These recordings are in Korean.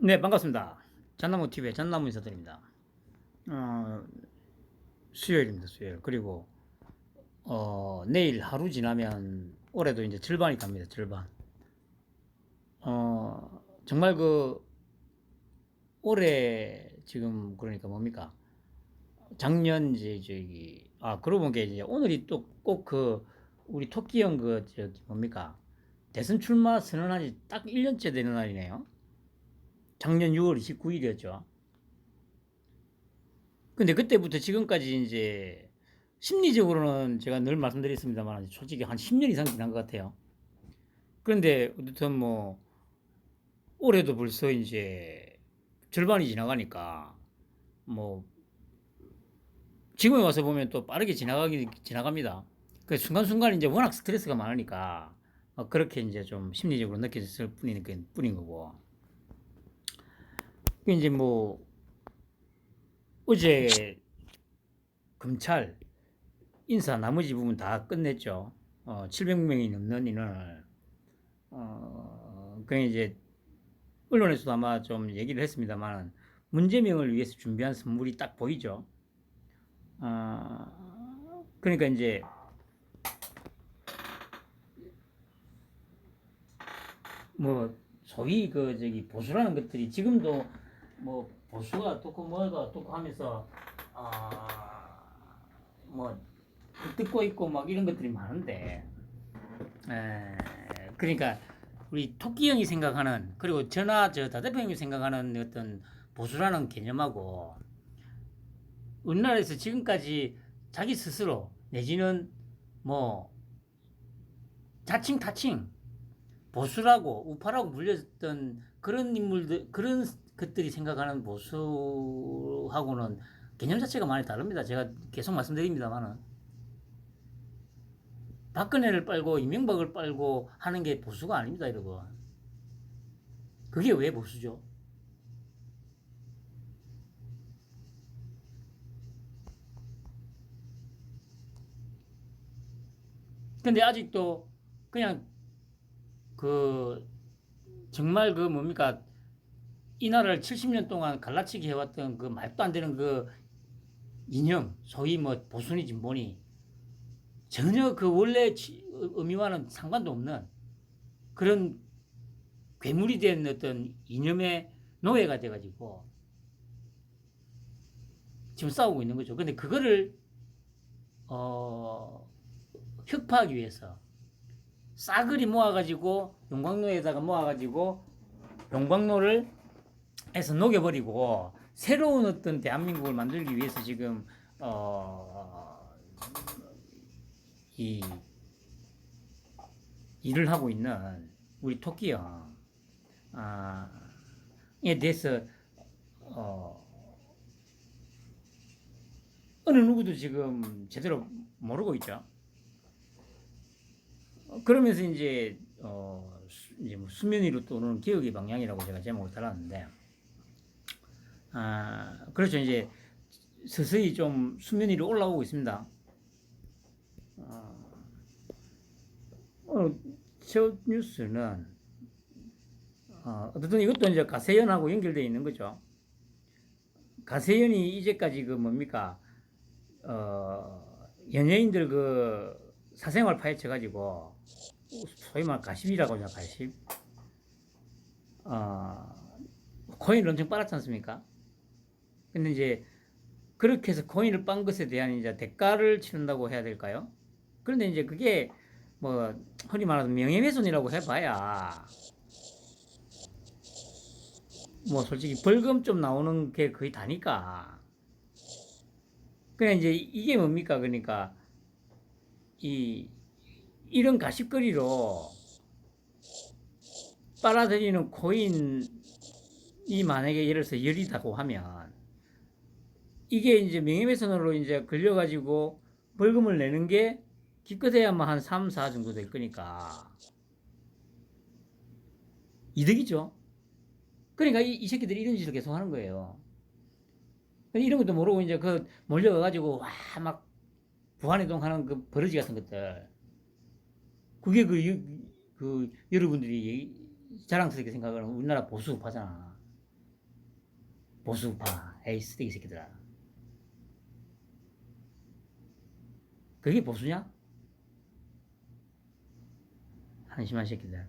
네, 반갑습니다. 잣나무 TV의 잣나무 인사드립니다. 어, 수요일입니다, 수요일. 그리고, 내일 하루 지나면 올해도 이제 절반이 갑니다, 절반. 정말 올해 지금 그러니까 뭡니까? 작년 이제 그러고 보니까 이제 오늘이 또 꼭 우리 토끼 형 뭡니까? 대선 출마 선언한 지 딱 1년째 되는 날이네요. 작년 6월 29일이었죠. 근데 그때부터 지금까지 이제 심리적으로는 제가 늘 말씀드렸습니다만 솔직히 한 10년 이상 지난 것 같아요. 그런데 어쨌든 뭐 올해도 벌써 이제 절반이 지나가니까 뭐 지금에 와서 보면 또 빠르게 지나갑니다. 그 순간순간 이제 워낙 스트레스가 많으니까 그렇게 이제 좀 심리적으로 느껴졌을 뿐인 거고. 이제 뭐 어제 검찰 인사 나머지 부분 다 끝냈죠. 700명이 넘는 인원을. 그 이제 언론에서도 아마 좀 얘기를 했습니다만 문재명을 위해서 준비한 선물이 딱 보이죠. 그러니까 이제 뭐 소위 보수라는 것들이 지금도 뭐 보수가 어떻고 뭐가 어떻고 하면서 뭐 듣고 있고 막 이런 것들이 많은데 그러니까 우리 토끼 형이 생각하는 그리고 다 대표 형이 생각하는 어떤 보수라는 개념하고 우리나라에서 지금까지 자기 스스로 내지는 뭐 자칭 타칭 보수라고 우파라고 불렸던 그런 인물들 그런 것들이 생각하는 보수하고는 개념 자체가 많이 다릅니다. 제가 계속 말씀드립니다만은 박근혜를 빨고 이명박을 빨고 하는 게 보수가 아닙니다, 여러분. 그게 왜 보수죠? 근데 아직도 그냥 그 정말 뭡니까 이 나라를 70년 동안 갈라치기 해왔던 그 말도 안 되는 그 이념 소위 뭐 보수니 진보니 전혀 그 원래 의미와는 상관도 없는 그런 괴물이 된 어떤 이념의 노예가 돼가지고 지금 싸우고 있는 거죠. 근데 그거를 혁파하기 위해서 싸그리 모아가지고 용광로에다가 모아가지고 용광로를 해서 녹여버리고 새로운 어떤 대한민국을 만들기 위해서 지금 이 일을 하고 있는 우리 토끼요. 에 대해서 어느 누구도 지금 제대로 모르고 있죠. 그러면서 이제 이제 뭐 수면 위로 떠오르는 기억의 방향이라고 제가 제목을 달았는데 그렇죠. 이제 서서히 좀 수면 위로 올라오고 있습니다. 오늘 첫 뉴스는 어쨌든 이것도 이제 가세연하고 연결되어 있는 거죠. 가세연이 이제까지 뭡니까 연예인들 사생활 파헤쳐가지고 소위 말 가십이라고 하죠. 가십. 코인을 엄청 빨았지 않습니까? 근데 이제 그렇게 해서 코인을 빤 것에 대한 이제 대가를 치른다고 해야 될까요? 그런데 이제 그게 뭐 흔히 말하는 명예훼손이라고 해봐야 뭐 솔직히 벌금 좀 나오는 게 거의 다니까. 그냥 이제 이게 뭡니까? 그러니까 이런 가십거리로 빨아들이는 코인이 만약에 예를 들어서 열이다고 하면 이게 이제 명예훼손으로 이제 걸려가지고 벌금을 내는 게 기껏해야만 한 3, 4 정도 될 거니까 이득이죠. 그러니까 이 새끼들이 이런 짓을 계속 하는 거예요. 이런 것도 모르고 이제 몰려가가지고 와 막 부안해동 하는 그 버러지 같은 것들 그게 여러분들이 자랑스럽게 생각하는 우리나라 보수파잖아. 보수파. 에이, 쓰레기 새끼들아. 그게 보수냐? 한심한 새끼들.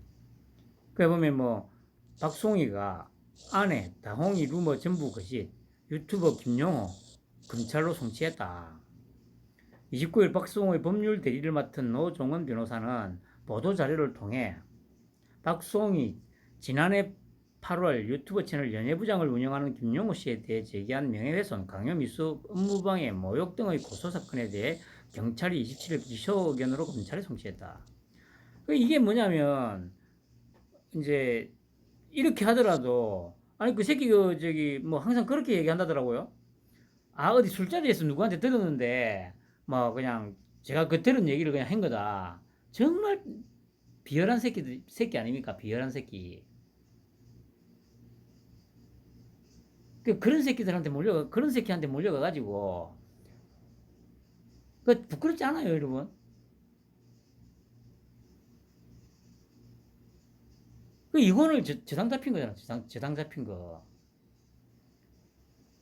그래 보면 뭐 박송이가 아내, 다홍이 루머 전부 거짓, 유튜버 김용호 검찰로 송치했다. 29일 박송의 법률 대리를 맡은 노종원 변호사는 보도자료를 통해 박송이 지난해 8월 유튜브 채널 연예부장을 운영하는 김용호 씨에 대해 제기한 명예훼손, 강요미수, 업무방해, 모욕 등의 고소사건에 대해 경찰이 27일 기소 의견으로 검찰에 송치했다. 이게 뭐냐면 이제 이렇게 하더라도 아니 그 새끼 그 저기 뭐 항상 그렇게 얘기한다더라고요. 아 어디 술자리에서 누구한테 들었는데 뭐 그냥 제가 그 들은 얘기를 그냥 한 거다. 정말 비열한 새끼 아닙니까? 비열한 새끼. 그런 새끼들한테 그런 새끼한테 몰려가 가지고 그 부끄럽지 않아요, 여러분? 그 이혼을 저당 잡힌 거잖아. 저당 잡힌 거.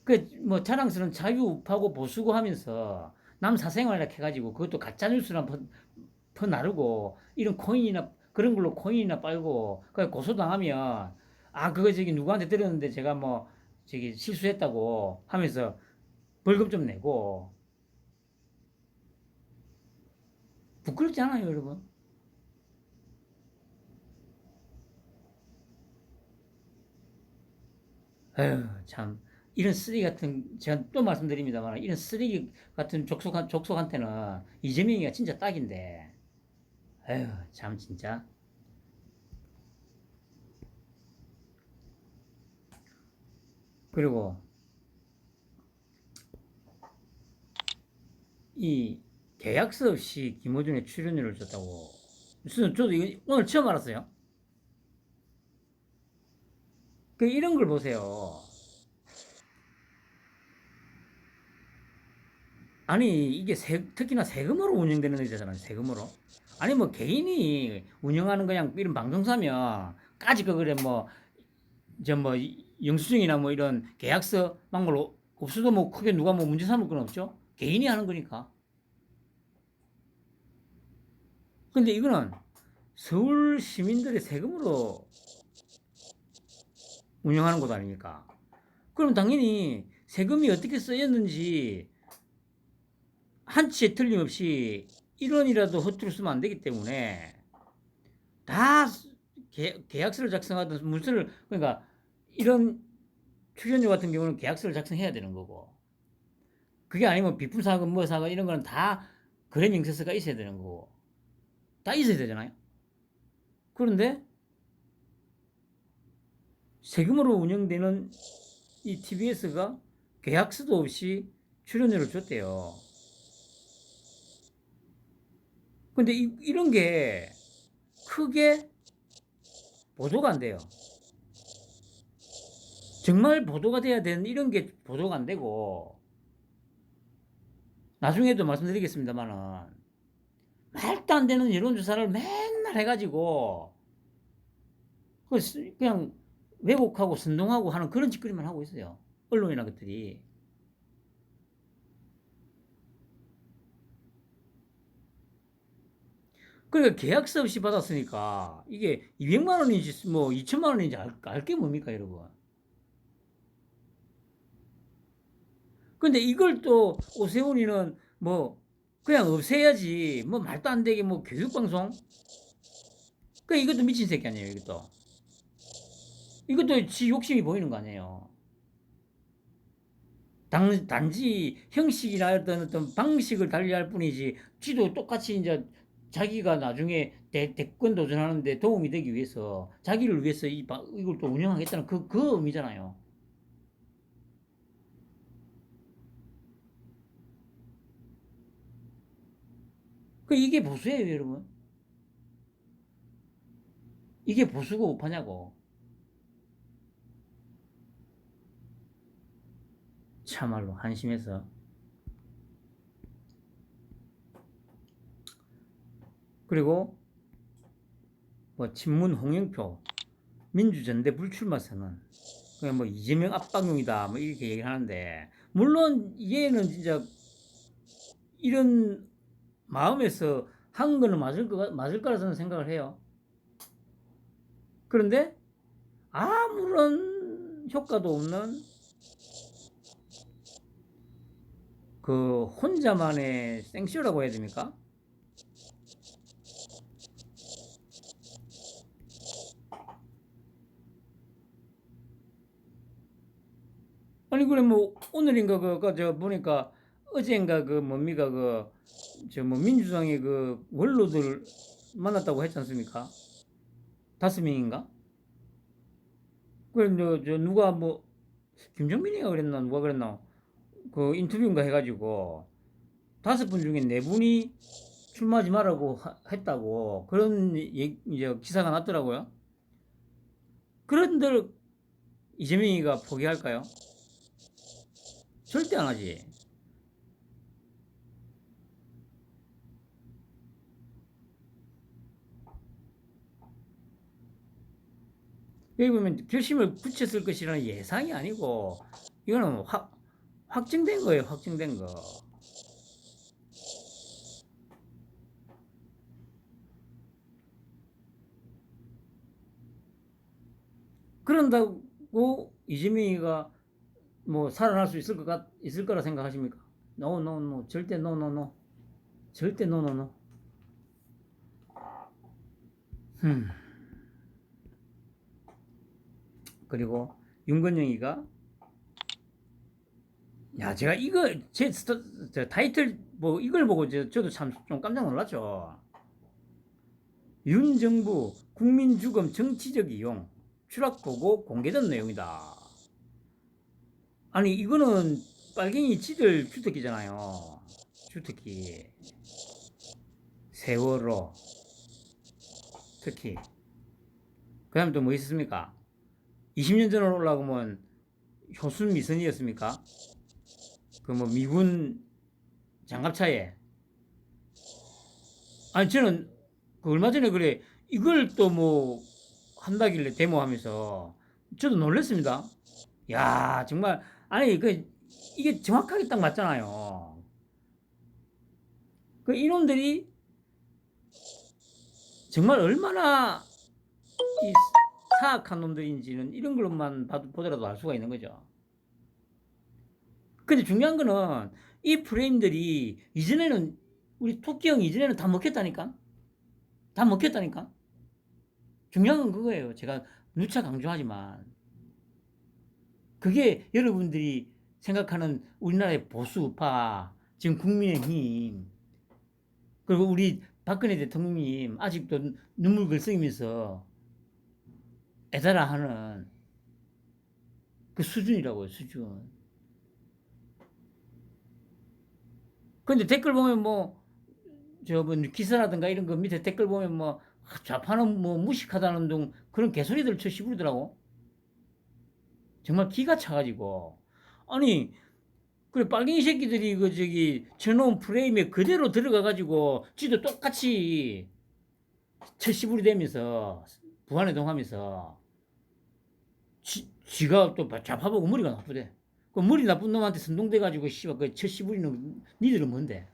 그 뭐 자랑스러운 자유우파고 보수고 하면서 남 사생활 이렇게 해가지고 그것도 가짜 뉴스나 퍼나르고 이런 코인이나 그런 걸로 코인이나 빨고 그 고소당하면 아 그거 저기 누구한테 들었는데 제가 뭐 저기 실수했다고 하면서 벌금 좀 내고 부끄럽지 않아요, 여러분? 에휴 참 이런 쓰레기 같은 제가 또 말씀드립니다만 이런 쓰레기 같은 족속한테는 이재명이가 진짜 딱인데 에휴 참 진짜. 그리고 이 계약서 없이 김호준의 출연료를 줬다고. 저도 이거 오늘 처음 알았어요. 이런 걸 보세요. 아니 이게 특히나 세금으로 운영되는 데잖아요. 세금으로. 아니 뭐 개인이 운영하는 그냥 이런 방송사면 까짓 거 그래 뭐 저 뭐 영수증이나 뭐 이런 계약서 막걸 없어도 뭐 크게 누가 뭐 문제 삼을 건 없죠. 개인이 하는 거니까. 근데 이거는 서울 시민들의 세금으로 운영하는 것 아닙니까? 그럼 당연히 세금이 어떻게 쓰였는지 한치의 틀림없이 1원이라도 허투루 쓰면 안 되기 때문에 다 계약서를 작성하든 문서를 그러니까 이런 출연료 같은 경우는 계약서를 작성해야 되는 거고 그게 아니면 비품 사건 뭐 사건 이런 거는 다 거래 명세서가 있어야 되는 거고 다 있어야 되잖아요. 그런데 세금으로 운영되는 이 TBS가 계약서도 없이 출연료를 줬대요. 근데 이런 게 크게 보도가 안 돼요. 정말 보도가 돼야 되는 이런 게 보도가 안 되고 나중에도 말씀드리겠습니다만은 말도 안 되는 여론조사를 맨날 해가지고 그냥 왜곡하고 선동하고 하는 그런 짓거리만 하고 있어요. 언론이나 것들이. 그러니까 계약서 없이 받았으니까 이게 200만 원인지 뭐 2천만 원인지 알게 뭡니까 여러분. 근데 이걸 또 오세훈이는 뭐 그냥 없애야지 뭐 말도 안 되게 뭐 교육방송 그 이것도 미친 새끼 아니에요 이것도 지 욕심이 보이는 거 아니에요. 단지 형식이나 어떤 방식을 달리할 뿐이지 지도 똑같이 이제 자기가 나중에 대권 도전하는데 도움이 되기 위해서 자기를 위해서 이걸 또 운영하겠다는 그 의미잖아요. 이게 보수예요 여러분. 이게 보수고 우파냐고. 참말로 한심해서. 그리고 뭐 친문 홍영표 민주전대 불출마 선언 그냥 뭐 이재명 압박용이다 뭐 이렇게 얘기를 하는데, 물론 얘는 진짜 이런 마음에서 한 거는 맞을 거라 저는 생각을 해요. 그런데 아무런 효과도 없는 그 혼자만의 생쇼라고 해야 됩니까? 아니 그래 뭐 오늘인가 저 보니까 어젠가 그 뭡니까 그 저 뭐 민주당의 그 원로들 만났다고 했지 않습니까? 5명인가? 그래 저 누가 뭐 김정민이가 그랬나 누가 그랬나 그 인터뷰인가 해가지고 5분 중에 4분이 출마하지 말라고 했다고 그런 이제 기사가 났더라고요. 그런데 이재명이가 포기할까요? 절대 안 하지. 여기 보면 결심을 굳혔을 것이라는 예상이 아니고 이거는 확정된 거예요. 확정된 거. 그런다고 이재명이가 뭐 살아날 수 있을 거라 생각하십니까? No, no, no. 절대 no, no, no. 절대 no, no, no. 그리고 윤건영이가 야 제가 이거 저 타이틀 뭐 이걸 보고 저도 참 좀 깜짝 놀랐죠. 윤 정부 국민주금 정치적 이용 추락 보고 공개된 내용이다. 아니 이거는 빨갱이 지들 주특기잖아요. 주특기. 세월호 특히. 그 다음 또 뭐 있었습니까? 20년 전으로 올라가면 효순 미선이었습니까? 그 뭐 미군 장갑차에. 아니 저는 그 얼마 전에 그래 이걸 또 뭐 한다길래 데모하면서 저도 놀랐습니다. 야 정말 아니 그 이게 정확하게 딱 맞잖아요. 그 이놈들이 정말 얼마나 이 사악한 놈들인지는 이런 걸로만 보더라도 알 수가 있는 거죠. 근데 중요한 거는 이 프레임들이 이전에는 우리 토끼 형 이전에는 다 먹혔다니까. 다 먹혔다니까. 중요한 건 그거예요. 제가 누차 강조하지만 그게 여러분들이 생각하는 우리나라의 보수파 지금 국민의힘 그리고 우리 박근혜 대통령님 아직도 눈물 글썽이면서 애달아 하는 그 수준이라고요, 수준. 근데 댓글 보면 뭐, 뭐 기사라든가 이런 거 밑에 댓글 보면 뭐, 좌파는 뭐 무식하다는 등 그런 개소리들 쳐 씹으더라고. 정말 기가 차가지고. 아니, 그래, 빨갱이 새끼들이 그 저놈 프레임에 그대로 들어가가지고, 지도 똑같이 쳐씹으리 되면서, 부안해동하면서, 지가 또 좌파보고 머리가 나쁘대. 그 머리 나쁜 놈한테 선동돼가지고 씨발 그 쳐씹으리는 니들은 뭔데?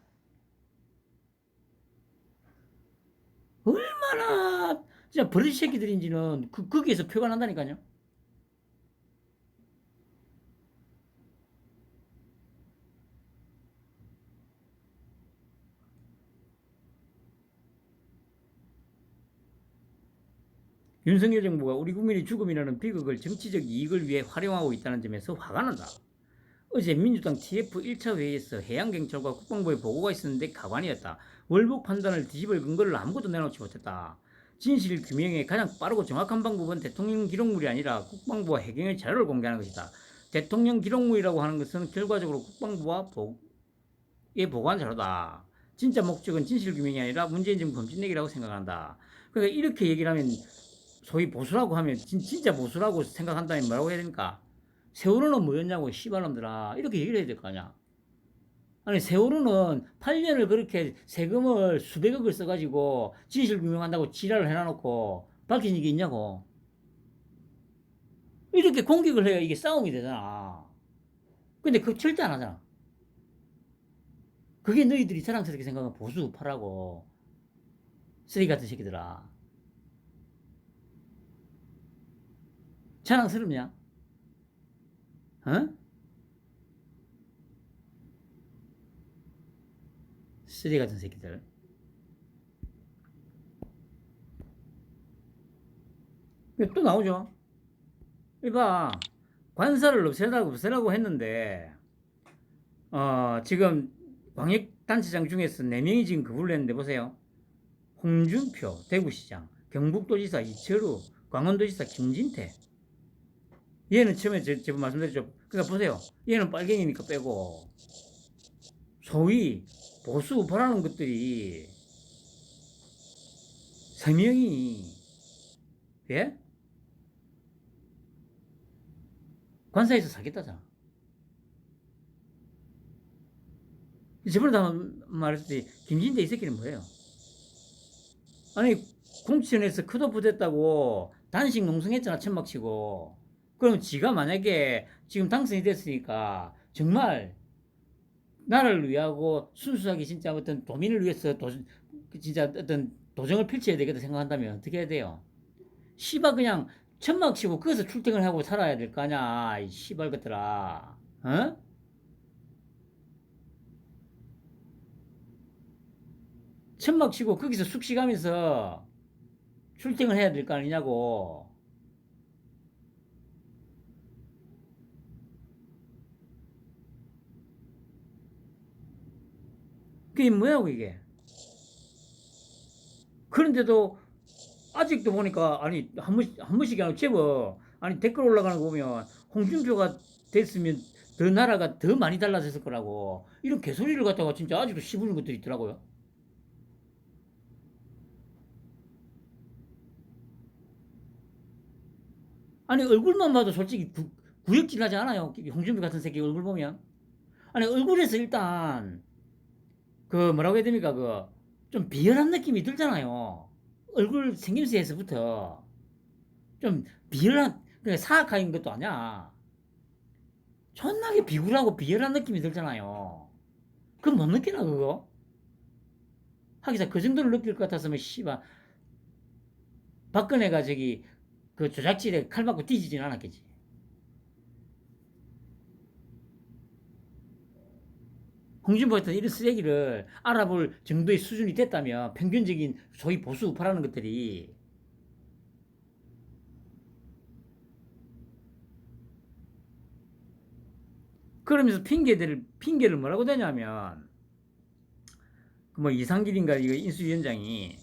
얼마나 진짜 버릇 새끼들인지는 거기에서 표가 난다니까요. 윤석열 정부가 우리 국민의 죽음이라는 비극을 정치적 이익을 위해 활용하고 있다는 점에서 화가 난다. 어제 민주당 TF 1차 회의에서 해양경찰과 국방부의 보고가 있었는데 가관이었다. 월북 판단을 뒤집을 근거를 아무것도 내놓지 못했다. 진실 규명의 가장 빠르고 정확한 방법은 대통령 기록물이 아니라 국방부와 해경의 자료를 공개하는 것이다. 대통령 기록물이라고 하는 것은 결과적으로 국방부와 의 보관 자료다. 진짜 목적은 진실 규명이 아니라 문재인 정부 검진내기라고 생각한다. 그러니까 이렇게 얘기를 하면 소위 보수라고 하면 진짜 보수라고 생각한다면 뭐라고 해야 됩니까? 세월호는 뭐였냐고 씨발놈들아 이렇게 얘기를 해야 될 거 아니야. 아니 세월호는 8년을 그렇게 세금을 수백억을 써가지고 진실 규명한다고 지랄을 해놔놓고 밝혀진 게 있냐고. 이렇게 공격을 해야 이게 싸움이 되잖아. 근데 그거 절대 안 하잖아. 그게 너희들이 자랑스럽게 생각하는 보수 우파라고. 쓰레기 같은 새끼들아. 자랑스럽냐? 어? 쓰레기 같은 새끼들. 또 나오죠. 이봐. 관사를 없애라고 했는데, 지금 광역단체장 중에서 4명이 지금 그걸로 했는데, 보세요. 홍준표, 대구시장, 경북도지사 이철우, 강원도지사 김진태. 얘는 처음에 제가 말씀드렸죠. 그러니까 보세요. 얘는 빨갱이니까 빼고, 소위 보수 우파라는 것들이 3명이, 예? 관사에서 사겠다잖아. 저번에도 한번 말했듯이 김진대 이 새끼는 뭐예요? 아니 공천에서 컷오프 됐다고 단식 농성했잖아. 천막치고. 그럼 지가 만약에 지금 당선이 됐으니까 정말 나라를 위하고 순수하게 진짜 어떤 도민을 위해서 진짜 어떤 도정을 펼쳐야 되겠다 생각한다면 어떻게 해야 돼요? 씨발 그냥 천막치고 거기서 출퇴근을 하고 살아야 될 거 아냐. 이 씨발 것들아. 어? 천막치고 거기서 숙식하면서 출퇴근을 해야 될 거 아니냐고. 그게 뭐야 이게. 그런데도 아직도 보니까 아니 한 번씩이 아니고 제법 아니 댓글 올라가는 거 보면 홍준표가 됐으면 더 나라가 더 많이 달라졌을 거라고 이런 개소리를 갖다가 진짜 아직도 씹는 것들이 있더라고요. 아니 얼굴만 봐도 솔직히 구역질 하지 않아요. 홍준표 같은 새끼 얼굴 보면. 아니 얼굴에서 일단 그 뭐라고 해야 됩니까? 그 좀 비열한 느낌이 들잖아요. 얼굴 생김새에서부터 좀 비열한, 그러니까 사악한 것도 아니야. 존나게 비굴하고 비열한 느낌이 들잖아요. 그건 못 느끼나 그거? 하기사 그 정도로 느낄 것 같았으면 씨발 박근혜가 저기 그 조작질에 칼 맞고 뒤지진 않았겠지. 홍준표 같은 이런 쓰레기를 알아볼 정도의 수준이 됐다면 평균적인 소위 보수 우파라는 것들이. 그러면서 핑계를 뭐라고 대냐면 그 뭐 이상길인가 이거 인수위원장이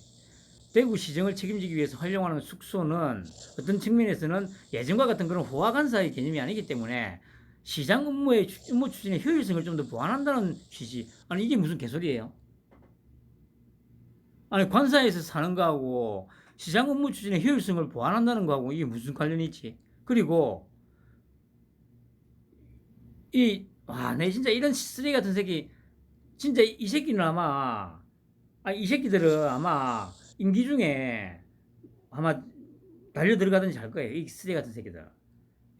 대구시정을 책임지기 위해서 활용하는 숙소는 어떤 측면에서는 예전과 같은 그런 호화관사의 개념이 아니기 때문에 시장 업무 추진의 효율성을 좀 더 보완한다는 취지. 아니 이게 무슨 개소리예요? 아니 관사에서 사는 거하고 시장 업무 추진의 효율성을 보완한다는 거하고 이게 무슨 관련이 있지? 그리고 내 진짜 이런 쓰레기 같은 새끼, 진짜 이 새끼는 아마, 이 새끼들은 아마 임기 중에 아마 달려 들어가든지 할 거예요. 이 쓰레기 같은 새끼들.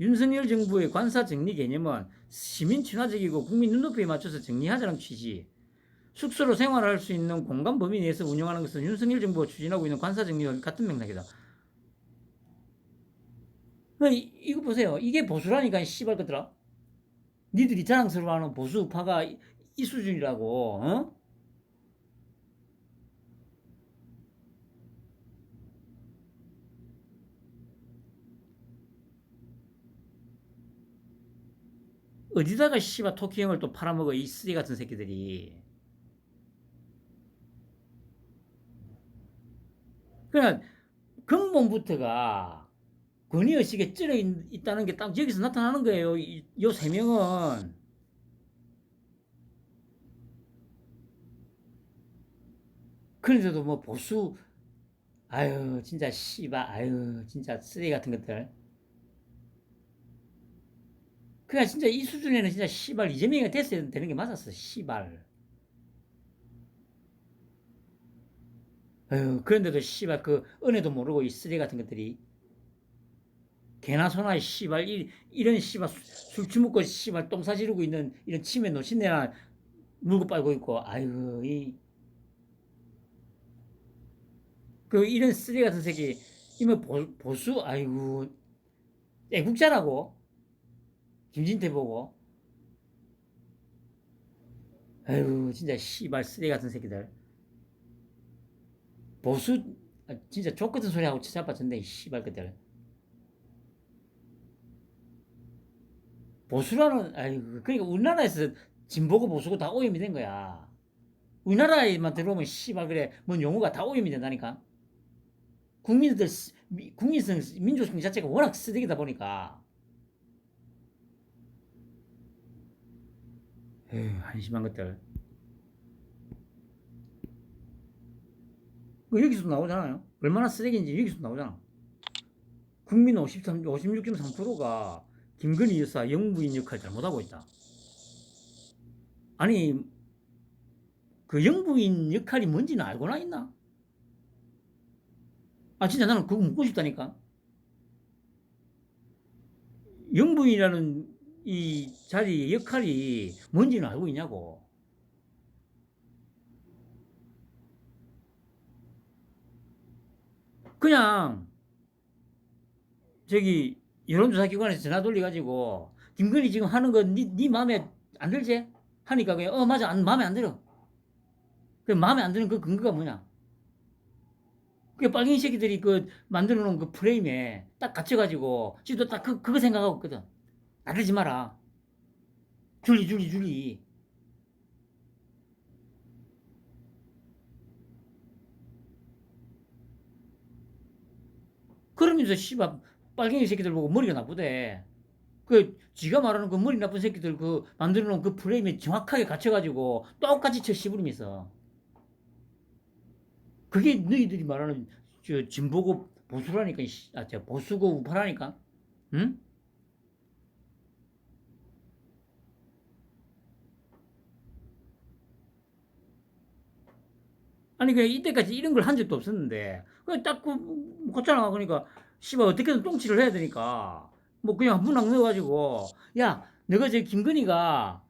윤석열 정부의 관사 정리 개념은 시민 친화적이고 국민 눈높이에 맞춰서 정리하자는 취지. 숙소로 생활할 수 있는 공간 범위 내에서 운영하는 것은 윤석열 정부가 추진하고 있는 관사 정리와 같은 맥락이다. 이거 보세요. 이게 보수라니까 씨발 것들아. 니들이 자랑스러워하는 보수파가 이 수준이라고. 어? 어디다가 씨발 토끼형을 또 팔아먹어 이 쓰레기 같은 새끼들이. 그냥 근본부터가 권위의식에 찌려 있다는 게 딱 여기서 나타나는 거예요. 이 세 명은. 그런데도 뭐 보수, 아유 진짜 씨발, 아유 진짜 쓰레기 같은 것들. 그냥 진짜 이 수준에는 진짜 씨발 이재명이가 됐어야 되는 게 맞았어. 씨발. 아유 그런데도 씨발 그 은혜도 모르고 이 쓰레기 같은 것들이. 개나 소나 씨발 이런 씨발 술 처먹고 씨발 똥 싸지르고 있는 이런 치매 노신내나 물고 빨고 있고 아이고 그 이런 쓰레기 같은 새끼 이면 보수 아이고 애국자라고 김진태 보고 아이고 진짜 씨발 쓰레기 같은 새끼들 보수 진짜 족 같은 소리 하고 찾아봤던데 씨발 그들 보수라는 아이고 그러니까 우리나라에서 진보고 보수고 다 오염이 된 거야. 우리나라에만 들어오면 씨발 그래 뭔 용어가 다 오염이 된다니까. 국민들 국민성 민족성 자체가 워낙 쓰레기다 보니까 에휴 한심한 것들. 여기서 나오잖아요. 얼마나 쓰레기인지 여기서 나오잖아. 국민 56.3%가 김건희 여사 영부인 역할을 잘못하고 있다. 아니 그 영부인 역할이 뭔지는 알고나 있나? 아 진짜 나는 그거 묻고 싶다니까. 영부인이라는 이 자리의 역할이 뭔지는 알고 있냐고. 그냥 저기 여론조사 기관에서 전화 돌려가지고 김건희 지금 하는 거 네 마음에 안 들지? 하니까 그냥 맞아 마음에 안 들어. 그 마음에 안 드는 그 근거가 뭐냐? 그 빨갱이 새끼들이 그 만들어 놓은 그 프레임에 딱 갇혀가지고 지도 딱 그거 생각하고 있거든. 나대지 마라. 줄리. 그러면서 씨발 빨갱이 새끼들 보고 머리가 나쁘대. 그 지가 말하는 그 머리 나쁜 새끼들 그 만들어 놓은 그 프레임에 정확하게 갇혀가지고 똑같이 쳐 씹으면서 그게 너희들이 말하는 저 진보고 보수라니까 저 보수고 우파라니까. 응? 아니 그 이때까지 이런 걸 한 적도 없었는데 그딱그 걷잖아. 그러니까 씨발 어떻게든 똥치를 해야 되니까 뭐 그냥 문학 넣어가지고 야 너가 저 김건희가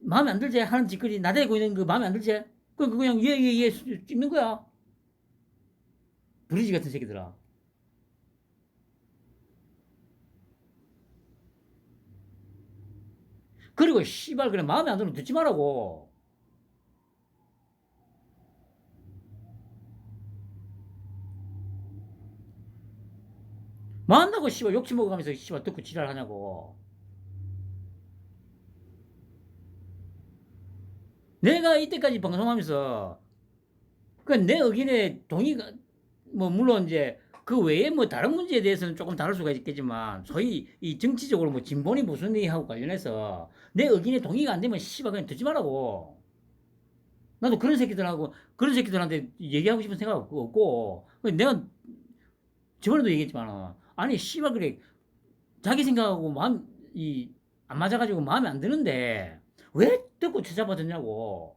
마음에 안 들지 하는 짓거리 나대고 있는 거 마음에 안 들지? 그냥 예 찍는 거야. 브리지 같은 새끼들아. 그리고 씨발 그래 마음에 안 들면 듣지 말라고. 뭐 한다고 씨발 욕심 먹어가면서 씨발 듣고 지랄하냐고. 내가 이때까지 방송하면서 그 내 의견에 동의가 뭐 물론 이제 그 외에 뭐 다른 문제에 대해서는 조금 다를 수가 있겠지만 소위 이 정치적으로 뭐 진보니 보수니하고 관련해서 내 의견에 동의가 안 되면 씨발 그냥 듣지 말라고. 나도 그런 새끼들한테 얘기하고 싶은 생각 없고 내가 저번에도 얘기했지만 아니 씨발 그래 자기 생각하고 마음 이 안 맞아가지고 마음에 안 드는데 왜 듣고 찾아봐줬냐고.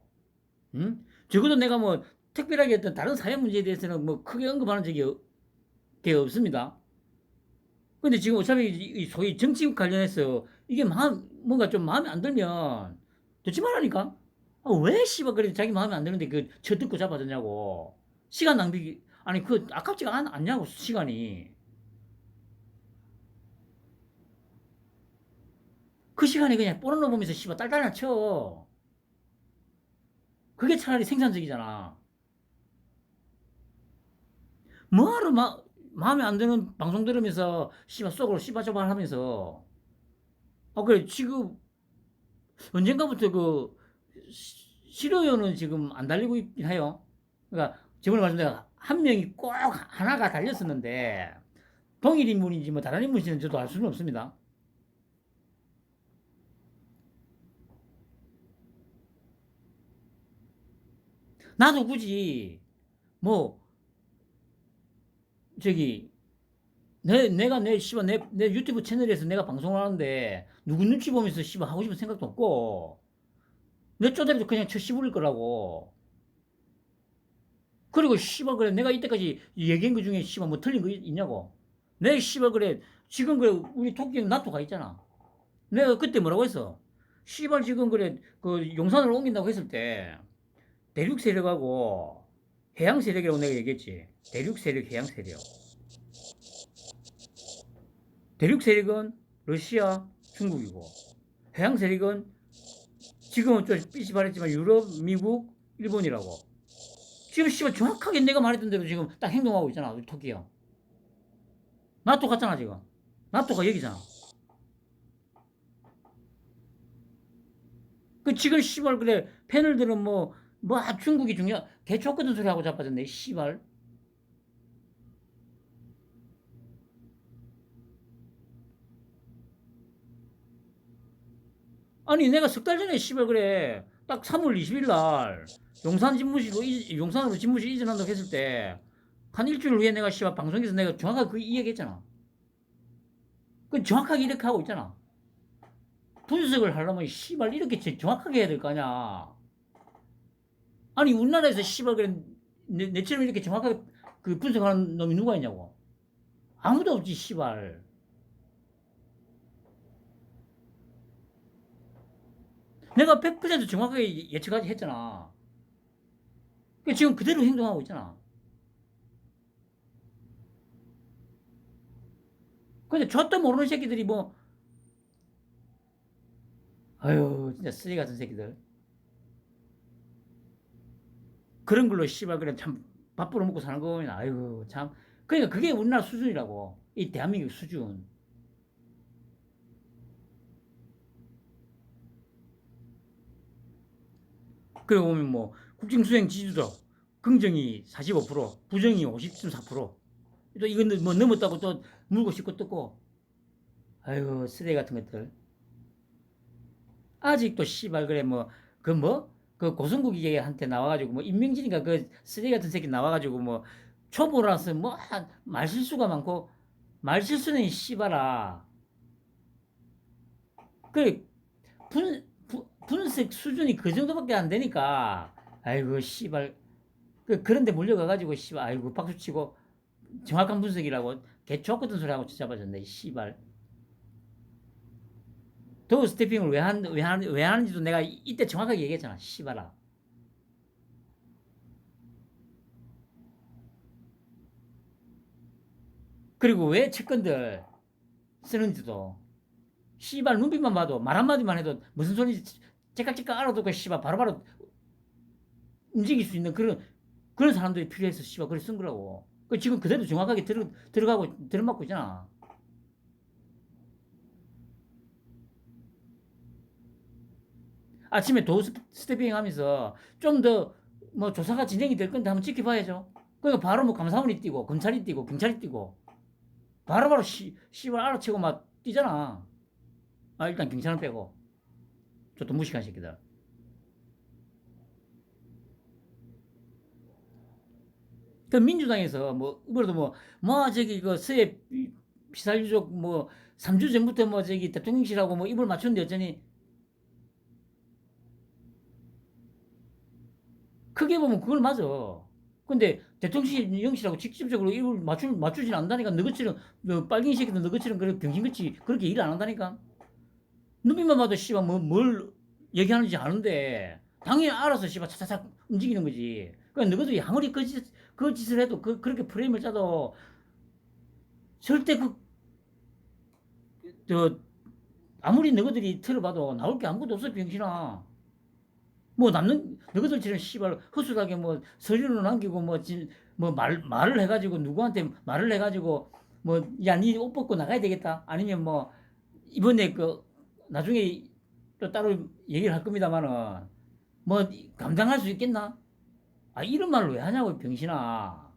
응? 적어도 내가 뭐 특별하게 어떤 다른 사회 문제에 대해서는 뭐 크게 언급하는 적이 없습니다. 근데 지금 어차피 이 소위 정치 관련해서 이게 뭔가 좀 마음에 안 들면 듣지 말라니까. 왜 씨발 그래 자기 마음에 안 드는데 저 듣고 잡아줬냐고. 시간 낭비 아니 아깝지가 않냐고 시간이. 그 시간에 그냥 뽀로로 보면서 씨발 딸딸나 쳐. 그게 차라리 생산적이잖아. 뭐하러 마음에 안 드는 방송 들으면서 씨발 속으로 씨발저발 하면서 그래 지금 언젠가부터 그 싫어요는 지금 안 달리고 있긴 해요. 그러니까 저번에 말씀드린 한 명이 꼭 하나가 달렸었는데 동일 인물인지 뭐 다른 인물인지는 저도 알 수는 없습니다. 나도 굳이 뭐 저기 내가 내 씨발 내 유튜브 채널에서 내가 방송을 하는데 누구 눈치 보면서 씨발 하고 싶은 생각도 없고 내 쪼대기도 그냥 쳐 씹을 거라고. 그리고 씨발 그래 내가 이때까지 얘기한 거 중에 씨발 뭐 틀린 거 있냐고. 내 씨발 그래 지금 그래 우리 토끼 나토가 있잖아. 내가 그때 뭐라고 했어? 씨발 지금 그래 그 용산으로 옮긴다고 했을 때 대륙 세력하고 해양 세력이라고 내가 얘기했지. 대륙 세력, 해양 세력. 대륙 세력은 러시아, 중국이고 해양 세력은 지금은 좀 삐시 발했지만 유럽, 미국, 일본이라고. 지금 씨발 정확하게 내가 말했던 대로 지금 딱 행동하고 있잖아. 우리 토끼야. 나토 같잖아 지금. 나토가 여기잖아. 그 지금 씨발 그래 패널들은 뭐 중국이 중요 개초 같은 소리 하고 자빠졌네 씨발. 아니 내가 석 달 전에 씨발 그래 딱 3월 20일 날 용산으로 집무실 이전한다고 했을 때 한 일주일 후에 내가 씨발 방송에서 내가 정확하게 그 이야기했잖아. 그 정확하게 이렇게 하고 있잖아. 분석을 하려면 씨발 이렇게 정확하게 해야 될 거 아니야. 아니 우리나라에서 씨발 그래 내처럼 이렇게 정확하게 그 분석하는 놈이 누가 있냐고. 아무도 없지 씨발. 내가 100% 정확하게 예측하지 했잖아. 지금 그대로 행동하고 있잖아. 근데 저도 모르는 새끼들이 아유 진짜 쓰레기 같은 새끼들. 그런 걸로 씨발 그래 참 밥벌어 먹고 사는 거 보면 아유 참. 그러니까 그게 우리나라 수준이라고. 이 대한민국 수준. 그리고 보면 국정수행 지지도 긍정이 45%, 부정이 50.4%. 또 이건 뭐 넘었다고 또 물고 씻고 뜯고. 아유 쓰레기 같은 것들. 아직도 씨발 그래 그 고성국 이게한테 나와가지고 임명진인가 그 쓰레기 같은 새끼 나와가지고 초보라서 말실수가 많고 말실수는 씨발아 그 분석 수준이 그 정도밖에 안 되니까 아이고 씨발 그런데 몰려가가지고 씨발 아이고 박수치고 정확한 분석이라고 개초 같은 소리 하고 잡아졌네 씨발. 도어 스태핑을 왜 하는지도 내가 이때 정확하게 얘기했잖아 씨발아. 그리고 왜 채권들 쓰는지도 씨발 눈빛만 봐도 말 한마디만 해도 무슨 소리인지 째깍째깍 알아듣고 씨발 바로바로 움직일 수 있는 그런 사람들이 필요해서 씨발 그걸 쓴 거라고. 지금 그대로 정확하게 들어가고 들어맞고 있잖아. 아침에 도어 스태핑 하면서 좀 더 조사가 진행이 될 건데 한번 지켜봐야죠. 그러니까 바로 감사원이 뛰고 검찰이 뛰고 경찰이 뛰고 바로바로 씨발 알아채고 막 뛰잖아. 아 일단 경찰은 빼고 저또 무식한 새끼들. 그 민주당에서 이번에도 저기 그 서해 피살유족 3주 전부터 저기 대통령실하고 입을 맞췄는데 어쩌니 크게 보면 그걸 맞아. 근데 대통령실하고 직접적으로 입을 맞추진 않는다니까. 너희처럼 빨갱이 새끼들 너희처럼 그렇게 병신같이 그렇게 일 안 한다니까. 눈빛만 봐도 씨발 뭘 얘기하는지 아는데 당연히 알아서 씨발 차차차 움직이는 거지. 그러니까 너희들이 아무리 그 짓을 해도 그렇게 프레임을 짜도 절대 저 아무리 너희들이 틀어봐도 나올 게 아무것도 없어 병신아. 너희들처럼 씨발 허술하게 서류를 남기고 말을 해가지고 누구한테 말을 해가지고 야 니 옷 벗고 나가야 되겠다 아니면 이번에 나중에 또 따로 얘기를 할 겁니다만은 감당할 수 있겠나? 아 이런 말을 왜 하냐고 병신아.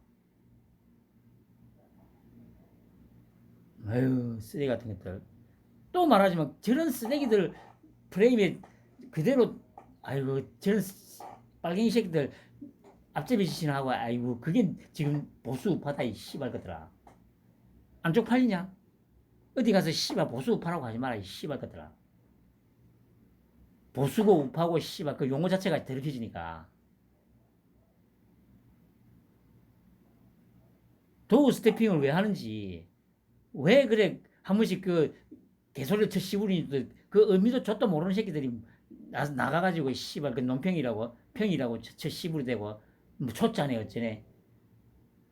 아유 쓰레기 같은 것들. 또 말하지만 저런 쓰레기들 프레임에 그대로 아이고 저런 빨갱이 새끼들 앞제비 짓이나 고 아이고 그게 지금 보수 우파다 이 씨발 것들아. 안 쪽팔리냐? 어디 가서 씨발 보수 우파라고 하지 마라 이 씨발 것들아. 보수고 우파고 씨발 그 용어 자체가 더럽혀지니까. 도우 스태핑을 왜 하는지 왜 그래 한 번씩 그 개소리를 쳐 씹으니 그 의미도 저도 모르는 새끼들이 나가가지고 씨발 그 논평이라고 평이라고 쳐 씹으려 대고 뭐 초짜네 어쩌네.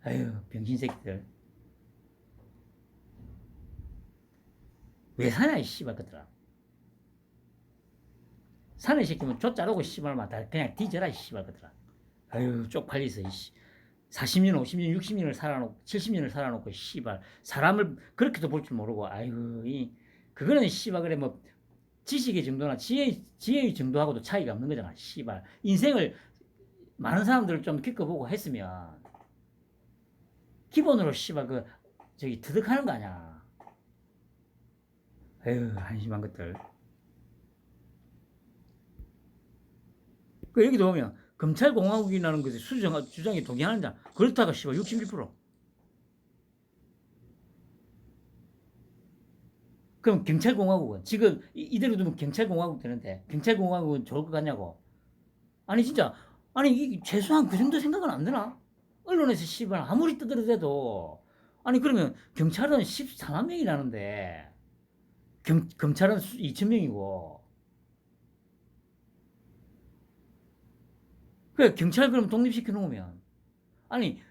아유 병신 새끼들 왜 사냐 이 씨발 것들아. 사는 새끼면 쫓자르고 씨발만 다 그냥 뒤져라 이 씨발 것들아. 아유 쪽팔리서 이씨. 40년, 50년, 60년을 살아놓고 70년을 살아놓고 씨발 사람을 그렇게도 볼 줄 모르고 아이고 이 그거는 씨발 그래 뭐 지식의 정도나 지혜의 정도하고도 차이가 없는 거잖아 씨발. 인생을 많은 사람들을 좀 겪어보고 했으면 기본으로 씨발 그 저기 터득하는 거 아니야. 에휴 한심한 것들. 그 여기도 보면 검찰공화국이라는 것이 주장이 동의하는다. 그렇다가 씨발 61%. 그럼 경찰공화국은 지금 이대로 두면 경찰공화국 되는데 경찰공화국은 좋을 것 같냐고. 아니 진짜 아니 이 최소한 그 정도 생각은 안 드나? 언론에서 씨발 아무리 떠들어대도 아니 그러면 경찰은 14만 명이라는데 검찰은 2천 명이고 그래 경찰 그럼 독립시켜 놓으면 아니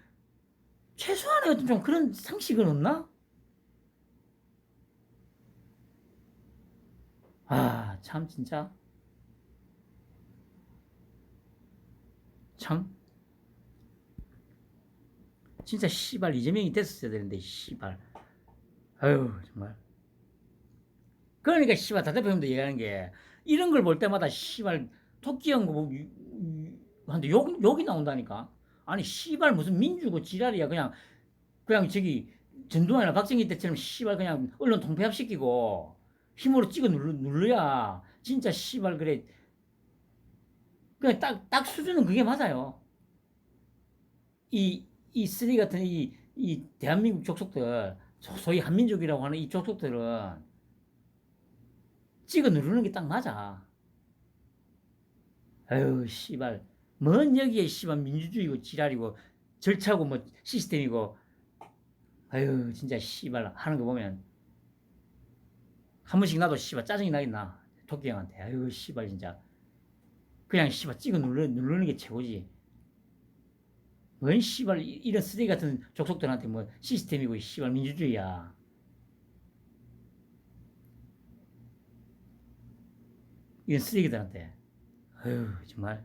최소한의 어떤 좀 그런 상식은 없나? 아 참 진짜 참 진짜 씨발 이재명이 됐었어야 되는데 씨발 아유 정말 그러니까 씨발 다대표님도 얘기하는 게 이런 걸 볼 때마다 씨발 토끼 형 뭐, 한테 욕이 나온다니까. 아니 씨발 무슨 민주고 지랄이야. 그냥 저기 전두환이나 박정희 때처럼 씨발 그냥 언론 통폐합시키고 힘으로 찍어 눌러야 진짜 씨발 그래. 그냥 딱 수준은 그게 맞아요. 이 쓰리 같은 이 대한민국 족속들 소위 한민족이라고 하는 이 족속들은 찍어 누르는 게 딱 맞아. 아유 씨발 뭔 여기에 씨발 민주주의고 지랄이고 절차고 뭐 시스템이고 아유 진짜 씨발 하는 거 보면 한 번씩 나도 씨발 짜증이 나겠나 토끼 형한테. 아유 씨발 진짜 그냥 씨발 찍어 누르는 게 최고지. 뭔 씨발 이런 쓰레기 같은 족속들한테 뭐 시스템이고 씨발 민주주의야. 이런 쓰레기들한테. 아유 정말.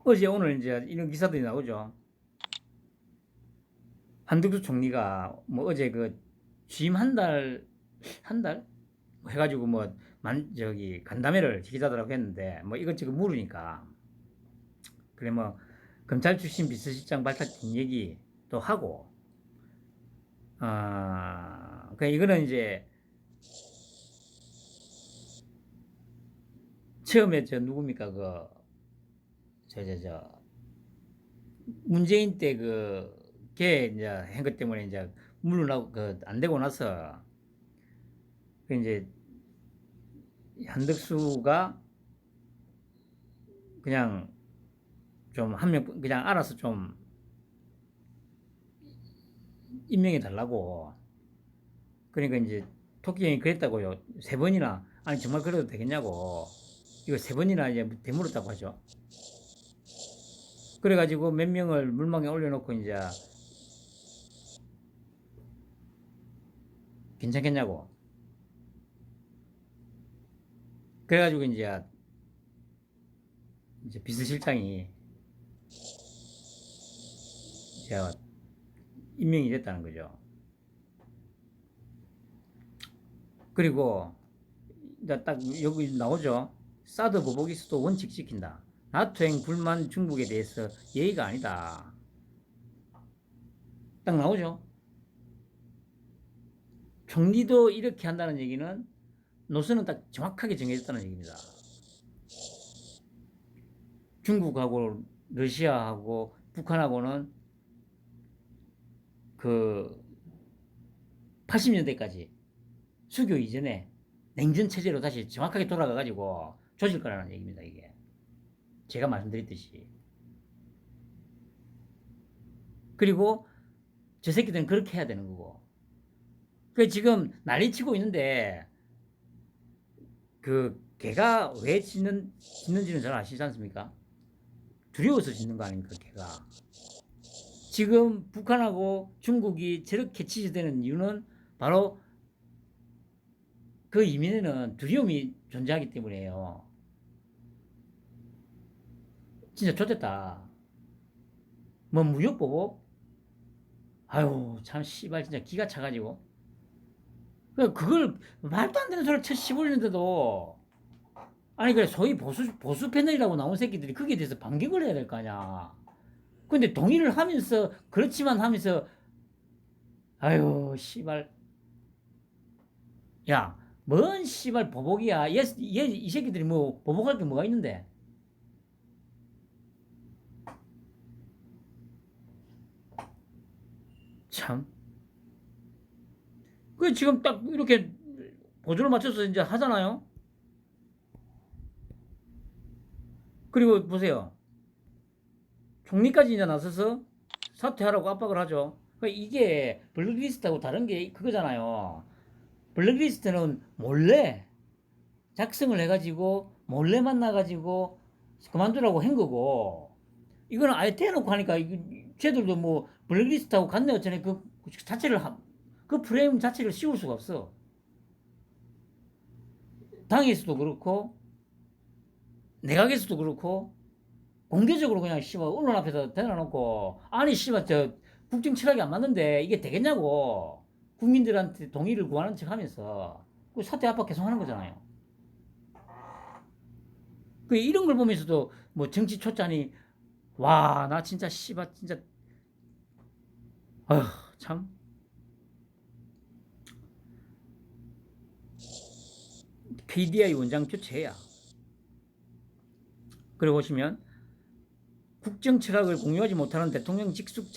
어제 오늘 이제 이런 기사들이 나오죠. 한덕수 총리가 뭐 어제 그 취임 한 달? 해가지고 뭐 저기 간담회를 기자들하고 했는데 뭐 이것저것 물으니까 그래 뭐 검찰 출신 비서실장 발탁된 얘기 또 하고 그 이거는 이제 처음에 저 누굽니까 저 문재인 때 걔 이제 한 것 때문에 이제 물러나고 안 되고 나서 그 이제 한덕수가 그냥 좀 한 명 그냥 알아서 좀 임명해 달라고. 그러니까 이제 토끼 형이 그랬다고요. 세 번이나 아니 정말 그래도 되겠냐고. 이거 세 번이나 이제 되물었다고 하죠. 그래가지고 몇 명을 물망에 올려놓고 이제 괜찮겠냐고. 그래가지고 이제 비서실장이 제가 임명이 됐다는 거죠. 그리고 이제 딱 여기 나오죠. 사드 보복이수도 원칙 지킨다. 나토행 불만 중국에 대해서 예의가 아니다. 딱 나오죠. 총리도 이렇게 한다는 얘기는 노선은 딱 정확하게 정해졌다는 얘기입니다. 중국하고 러시아하고 북한하고는 그 80년대까지 수교 이전에 냉전 체제로 다시 정확하게 돌아가가지고 조질 거라는 얘기입니다. 이게 제가 말씀드렸듯이 그리고 저 새끼들은 그렇게 해야 되는 거고. 그 지금 난리치고 있는데 그 걔가 왜 짖는지는 잘 아시지 않습니까? 두려워서 짖는 거 아닙니까, 걔가. 지금 북한하고 중국이 저렇게 치즈되는 이유는 바로 그 이면에는 두려움이 존재하기 때문이에요. 진짜 좋겠다. 뭐 무역보복? 아유 참 씨발 진짜 기가 차가지고 그걸 말도 안 되는 소리를 쳐 씹으려는데도 아니 그래 소위 보수 패널이라고 나온 새끼들이 거기에 대해서 반격을 해야 될 거 아니야. 근데 동의를 하면서 그렇지만 하면서 아유 씨발 야 뭔 씨발 보복이야. 이 새끼들이 뭐 보복할 게 뭐가 있는데. 참. 그 지금 딱 이렇게 보조를 맞춰서 이제 하잖아요. 그리고 보세요. 총리까지 이제 나서서 사퇴하라고 압박을 하죠. 그러니까 이게 블랙리스트하고 다른 게 그거잖아요. 블랙리스트는 몰래 작성을 해가지고 몰래 만나가지고 그만두라고 한 거고, 이거는 아예 대놓고 하니까 쟤들도 뭐 블랙리스트하고 같네 어쩌네 그 자체를 그 프레임 자체를 씌울 수가 없어. 당에서도 그렇고 내각에서도 그렇고 공개적으로 그냥 씨발 언론 앞에서 대놔놓고 아니 씨발 저 국정 철학이 안 맞는데 이게 되겠냐고 국민들한테 동의를 구하는 척하면서 그 사퇴 압박 계속 하는 거잖아요. 그 이런 걸 보면서도 뭐 정치 초짜니 와 나 진짜 씨발 진짜 참 PDI 원장 교체야. 그리고 보시면 국정 철학을 공유하지 못하는 대통령 직속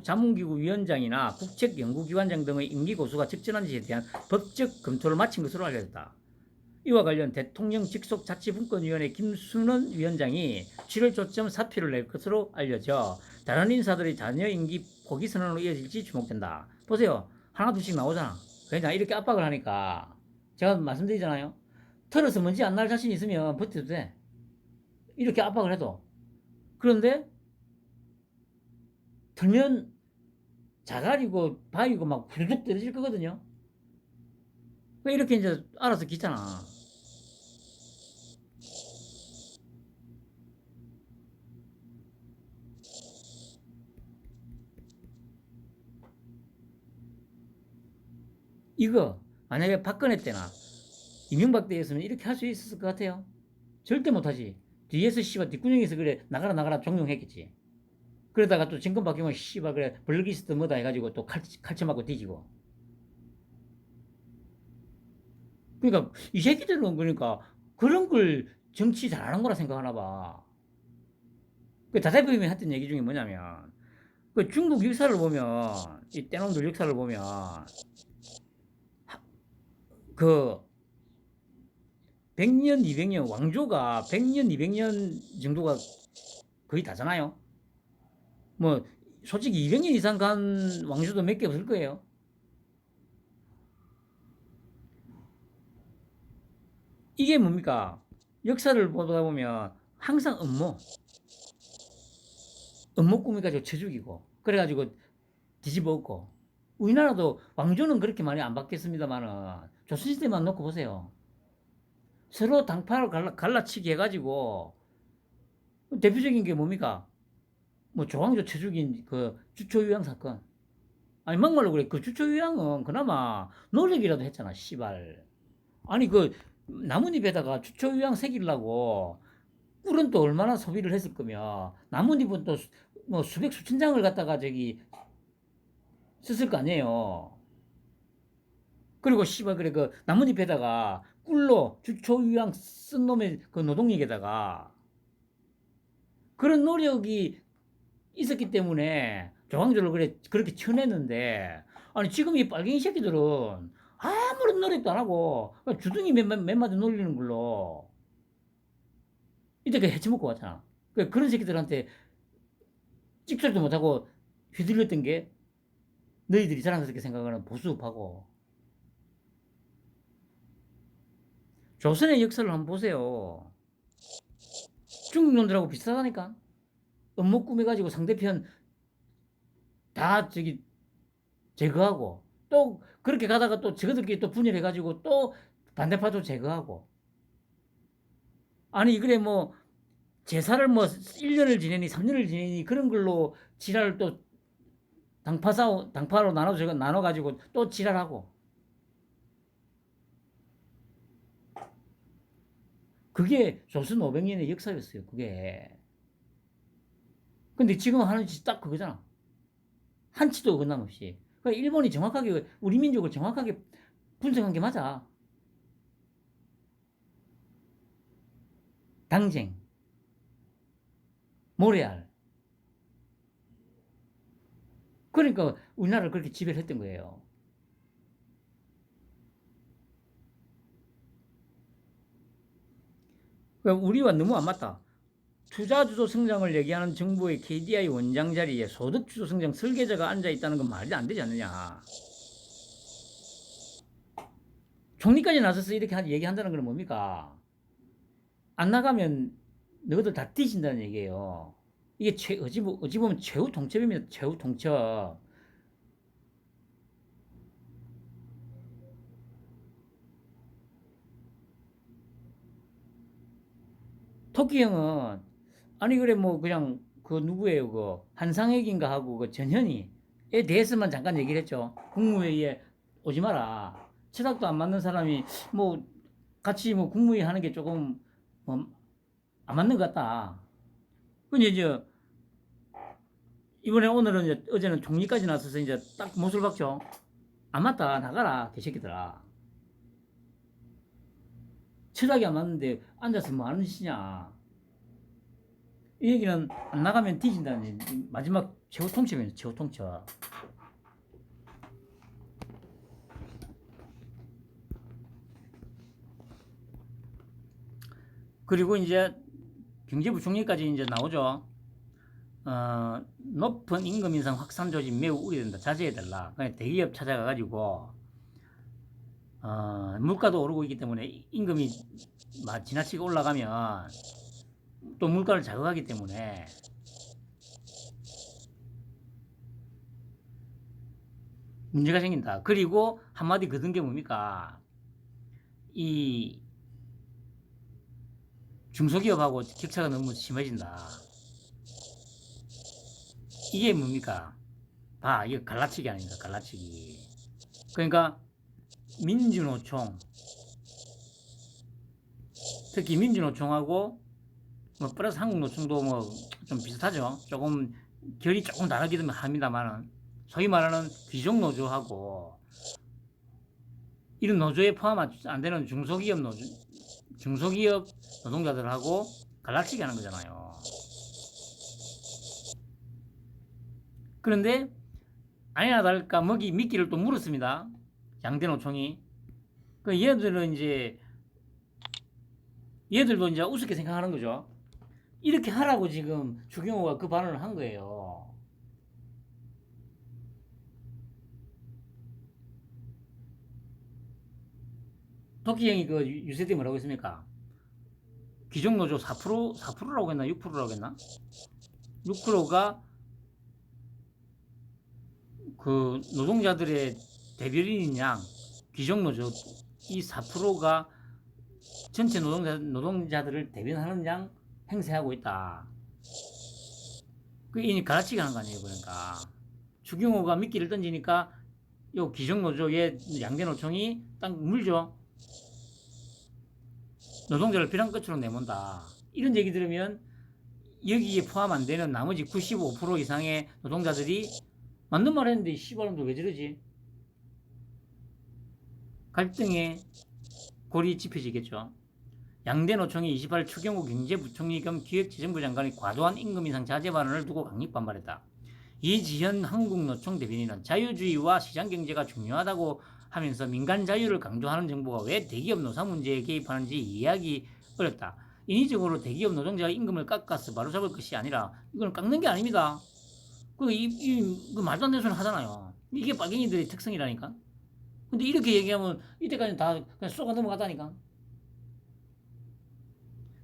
자문기구 위원장이나 국책연구기관장 등의 임기 고수가 적절한 지에 대한 법적 검토를 마친 것으로 알려졌다. 이와 관련 대통령 직속 자치분권위원회 김순원 위원장이 7월 초쯤 사표를 낼 것으로 알려져 다른 인사들의 자녀 임기 포기 선언으로 이어질지 주목된다. 보세요. 하나 둘씩 나오잖아. 그냥 이렇게 압박을 하니까 제가 말씀드리잖아요. 털어서 먼지 안 날 자신 있으면 버텨도 돼. 이렇게 압박을 해도. 그런데 털면 자갈이고 바위고 막 후두둑 떨어질 거거든요. 이렇게 이제 알아서 기잖아. 이거 만약에 박근혜 때나 이명박 때였으면 이렇게 할 수 있었을 것 같아요. 절대 못하지. 뒤에서 씨발 뒷구녕에서 그래 나가라 나가라 종용했겠지. 그러다가 또 정권 바뀌면 씨발 그래 블랙리스트 뭐다 해가지고 또 칼쳐 맞고 뒤지고. 그러니까 이 새끼들은 그러니까 그런 걸 정치 잘하는 거라 생각하나 봐. 그 다대표님이 했던 얘기 중에 뭐냐면 그 중국 역사를 보면 이 떼놈들 역사를 보면 그 100년, 200년 왕조가 100년, 200년 정도가 거의 다잖아요. 뭐 솔직히 200년 이상 간 왕조도 몇 개 없을 거예요. 이게 뭡니까? 역사를 보다 보면 항상 음모 꾸미가지고 쳐 죽이고 그래가지고 뒤집어 엎고. 우리나라도 왕조는 그렇게 많이 안 바뀌었습니다만은 조선시대만 놓고 보세요. 서로 당파를 갈라치기 해가지고 대표적인 게 뭡니까? 뭐 조광조 쳐 죽인 그 주초유양 사건. 아니 막말로 그래. 그 주초유양은 그나마 노력이라도 했잖아. 씨발. 아니 그 나뭇잎에다가 주초유양 새기려고 꿀은 또 얼마나 소비를 했을 거며 나뭇잎은 또 뭐 수백 수천 장을 갖다가 저기 썼을 거 아니에요. 그리고 씨발 그래 그 나뭇잎에다가 꿀로 주초유양 쓴 놈의 그 노동력에다가 그런 노력이 있었기 때문에 조광조를 그렇게 쳐냈는데 아니 지금 이 빨갱이 새끼들은 아무런 노력도 안 하고 주둥이 몇 마디 놀리는 걸로 이렇게 해쳐먹고 왔잖아. 그런 새끼들한테 찍소리도 못하고 휘둘렸던 게 너희들이 자랑스럽게 생각하는 보수파고 조선의 역사를 한번 보세요. 중국 놈들하고 비슷하다니까. 음모 꾸며가지고 상대편 다 저기 제거하고 또 그렇게 가다가 또 저거들끼리 또 분열해가지고 또 반대파도 제거하고 아니 그래 뭐 제사를 뭐 1년을 지내니 3년을 지내니 그런 걸로 지랄을 또 당파로 나눠가지고 또 지랄하고 그게 조선 500년의 역사였어요. 그게. 근데 지금 하는 짓이 딱 그거잖아. 한치도 어긋남없이. 그러니까 일본이 정확하게 우리 민족을 정확하게 분석한 게 맞아. 당쟁, 모래알. 그러니까 우리나라를 그렇게 지배를 했던 거예요. 그러니까 우리와 너무 안 맞다. 투자주도 성장을 얘기하는 정부의 KDI 원장 자리에 소득주도 성장 설계자가 앉아있다는 건 말이 안 되지 않느냐. 총리까지 나서서 이렇게 얘기한다는 건 뭡니까? 안 나가면 너희들 다 뒤진다는 얘기예요. 이게 어찌 보면 최후 통첩입니다. 최후 통첩. 토끼 형은 아니 그래 뭐 그냥 그 누구예요 그 한상혁인가 하고 그 전현희에 대해서만 잠깐 얘기를 했죠. 국무회의에 오지 마라. 철학도 안 맞는 사람이 뭐 같이 뭐 국무회의 하는 게 조금 안 맞는 것 같다. 근데 이제 이번에 오늘은 이제 어제는 총리까지 나서서 이제 딱 못을 박죠. 안 맞다 나가라 개새끼들아. 철학이 안 맞는데 앉아서 뭐 하는 짓이냐. 이 얘기는 안 나가면 뒤진다는 마지막 최후 통첩이에요. 최후 통첩. 그리고 이제 경제부총리까지 이제 나오죠. 높은 임금 인상 확산 조짐 매우 우려된다. 자제해달라. 그냥 대기업 찾아가가지고 물가도 오르고 있기 때문에 임금이 지나치게 올라가면 또 물가를 자극하기 때문에 문제가 생긴다. 그리고 한마디 거둔 게 뭡니까? 이 중소기업하고 격차가 너무 심해진다. 이게 뭡니까? 이거 갈라치기 아닙니까? 갈라치기. 그러니까 민주노총, 특히 민주노총하고 뭐 플러스 한국노총도 뭐 좀 비슷하죠. 조금 결이 조금 다르기도 합니다만은 소위 말하는 귀족노조하고 이런 노조에 포함 안 되는 중소기업 노동자들하고 갈라치기 하는 거잖아요. 그런데 아니나 다를까 미끼를 또 물었습니다. 양대 노총이. 얘들도 이제 우습게 생각하는 거죠. 이렇게 하라고 지금 주경호가 그 발언을 한 거예요. 토끼 형이 그 유세 때 뭐라고 했습니까? 귀족노조 4%라고 했나? 6%라고 했나? 6%가 그 노동자들의 대변인인 양, 귀족노조 이 4%가 전체 노동자들을 대변하는 양 행세하고 있다. 그게 갈라치기 하는 거 아니에요, 그러니까. 추경호가 미끼를 던지니까 요 귀족노조의 양대노총이 딱 물죠. 노동자를 벼랑 끝으로 내몬다. 이런 얘기 들으면 여기에 포함 안 되는 나머지 95% 이상의 노동자들이 맞는 말 했는데 씨발놈도 왜 저러지? 갈등의 골이 짚혀지겠죠. 양대 노총이 28일 추경호 경제부총리 겸 기획재정부 장관이 과도한 임금 인상 자제 발언을 두고 강력 반발했다. 이지현 한국노총 대변인은 자유주의와 시장경제가 중요하다고 하면서 민간 자유를 강조하는 정부가 왜 대기업 노사 문제에 개입하는지 이해하기 어렵다. 인위적으로 대기업 노동자의 임금을 깎아서 바로잡을 것이 아니라 이건 깎는 게 아닙니다. 그 말도 안 되는 소리 하잖아요. 이게 빨갱이들의 특성이라니까. 근데 이렇게 얘기하면 이때까지 다 그냥 쏘가 넘어갔다니까.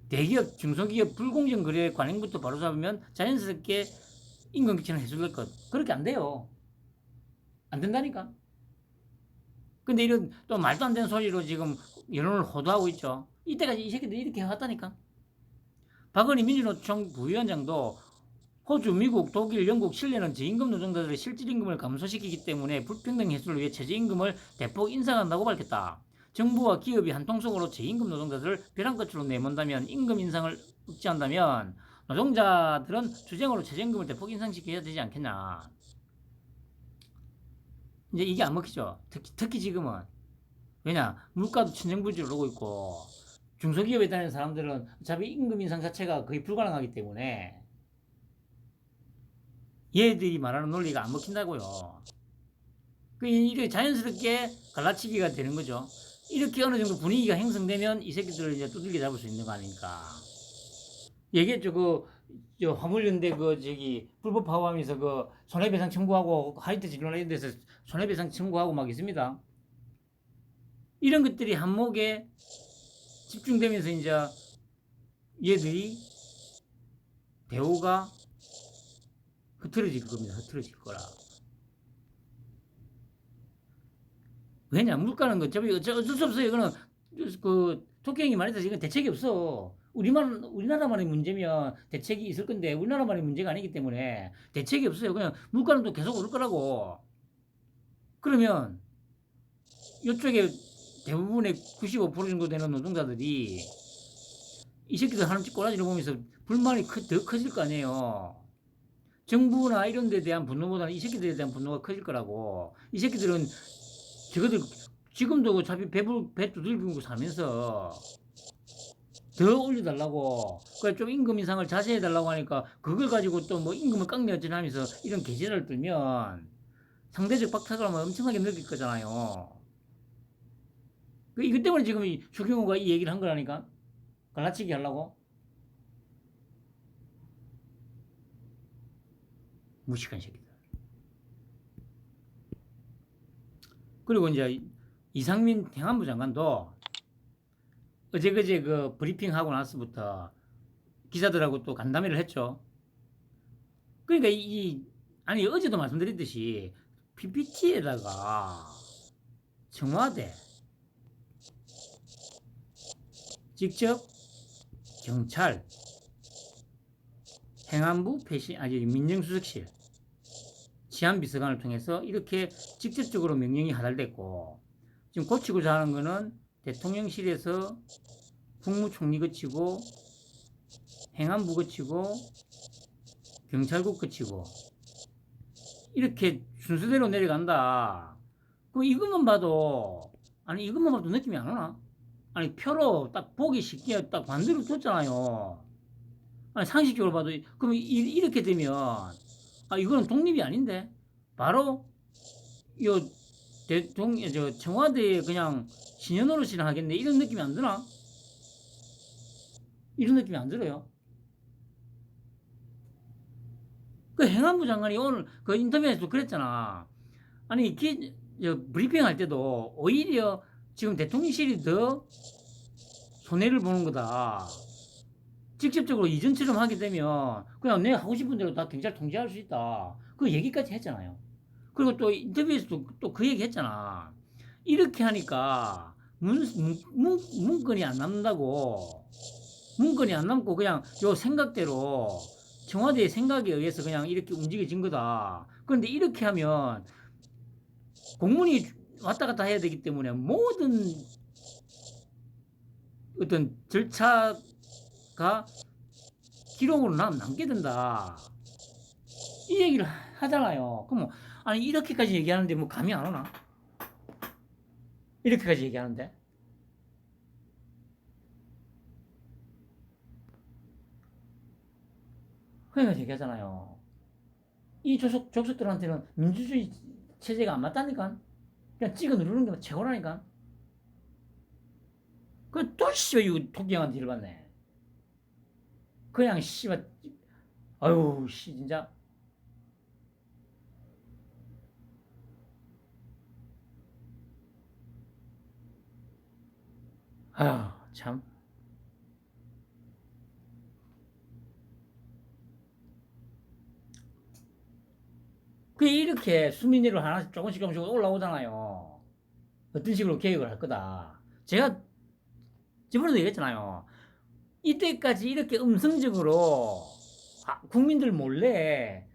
대기업, 중소기업 불공정 거래 관행부터 바로잡으면 자연스럽게 임금 기준을 해소될 것. 그렇게 안 돼요. 안 된다니까. 근데 이런 또 말도 안 되는 소리로 지금 여론을 호도하고 있죠. 이때까지 이 새끼들이 이렇게 해왔다니까. 박은희 민주노총 부위원장도 호주, 미국, 독일, 영국, 칠레는 저임금 노동자들의 실질임금을 감소시키기 때문에 불평등 해소를 위해 최저임금을 대폭 인상한다고 밝혔다. 정부와 기업이 한통속으로 저임금 노동자들을 벼랑 끝으로 내몬다면 임금 인상을 억제한다면 노동자들은 주쟁으로 최저임금을 대폭 인상시켜야 되지 않겠냐. 이제 이게 안 먹히죠. 특히 지금은. 왜냐? 물가도 천정부지로 오고 있고 중소기업에 다니는 사람들은 어차피 임금 인상 자체가 거의 불가능하기 때문에 얘들이 말하는 논리가 안 먹힌다고요. 이렇게 자연스럽게 갈라치기가 되는 거죠. 이렇게 어느 정도 분위기가 형성되면 이 새끼들을 이제 두들겨 잡을 수 있는 거 아닙니까? 얘기했죠. 화물연대 불법 파업하면서 손해배상 청구하고 하이트 진로나 이런 데서 손해배상 청구하고 막 있습니다. 이런 것들이 한목에 집중되면서 이제 얘들이 대우가 흐트러질 겁니다. 흐트러질 거라. 왜냐? 물가는 어쩔 수 없어요. 이거는 토끼 형이 말했듯이 이건 대책이 없어. 우리나라만의 문제면 대책이 있을 건데 우리나라만의 문제가 아니기 때문에 대책이 없어요. 그냥 물가는 또 계속 오를 거라고. 그러면 이쪽에 대부분의 95% 정도 되는 노동자들이 이 새끼들 하는 꼬라지를 보면서 불만이 더 커질 거 아니에요. 정부나 이런 데 대한 분노보다는 이 새끼들에 대한 분노가 커질 거라고. 이 새끼들은 저거들 지금도 어차피 배 두들기고 살면서 더 올려달라고, 그래 좀 임금 인상을 자제해달라고 하니까 그걸 가지고 또 뭐 임금을 깎네 어쩌나 하면서 이런 계제를 들면 상대적 박탈감을 엄청나게 느낄 거잖아요. 이것 때문에 지금 추경호가 이 얘기를 한 거라니까. 갈라치기 하려고. 무식한 새끼들. 그리고 이제 이상민 행안부 장관도 어제 그 브리핑 하고 나서부터 기자들하고 또 간담회를 했죠. 그러니까 아니 어제도 말씀드렸듯이 PPT에다가 청와대 직접 경찰 행안부 민정수석실 치안비서관을 통해서 이렇게 직접적으로 명령이 하달됐고, 지금 고치고자 하는 거는 대통령실에서 국무총리 거치고 행안부 거치고 경찰국 거치고 이렇게 순서대로 내려간다. 그럼 이것만 봐도 느낌이 안 오나? 아니 표로 딱 보기 쉽게 딱 반대로 뒀잖아요. 아니 상식적으로 봐도 그럼 이렇게 되면 이거는 독립이 아닌데 바로 요 청와대에 그냥 신현으로시나 하겠네, 이런 느낌이 안 드나? 이런 느낌이 안 들어요. 그 행안부 장관이 오늘 그 인터뷰에서도 그랬잖아. 아니 브리핑 할 때도 오히려 지금 대통령실이 더 손해를 보는 거다. 직접적으로 이전처럼 하게 되면 그냥 내가 하고 싶은 대로 다 경찰 통제할 수 있다. 그 얘기까지 했잖아요. 그리고 또 인터뷰에서도 또 그 얘기 했잖아. 이렇게 하니까 문건이 안 남는다고. 문건이 안 남고 그냥 요 생각대로 청와대의 생각에 의해서 그냥 이렇게 움직여진 거다. 그런데 이렇게 하면 공문이 왔다 갔다 해야 되기 때문에 모든 어떤 절차가 기록으로 남게 된다. 이 얘기를 하잖아요. 그럼 아니 이렇게까지 얘기하는데 뭐 감이 안 오나? 이렇게까지 얘기하는데? 그러니까 얘기하잖아요. 이 족속들한테는 민주주의 체제가 안 맞다니까. 그냥 찍어 누르는 게 최고라니까. 또 씨발 이거 토끼형한테 일 받네. 그냥 씨발 아유 씨 진짜 아휴, 참. 그 이렇게 수민이로 하나씩 조금씩 올라오잖아요. 어떤 식으로 계획을 할 거다. 제가 저번에도 얘기했잖아요. 이때까지 이렇게 음성적으로 국민들 몰래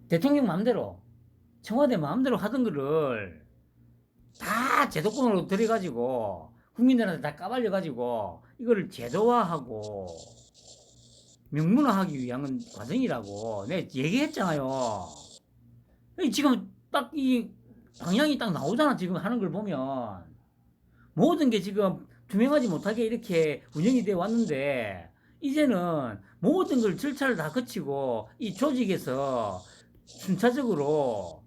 대통령 마음대로 청와대 마음대로 하던 거를 다 제도권으로 들여가지고 국민들한테 다 까발려가지고 이거를 제도화하고 명문화하기 위한 과정이라고 내가 얘기했잖아요. 지금 딱 이 방향이 딱 나오잖아. 지금 하는 걸 보면 모든 게 지금 투명하지 못하게 이렇게 운영이 되어 왔는데 이제는 모든 걸 절차를 다 거치고 이 조직에서 순차적으로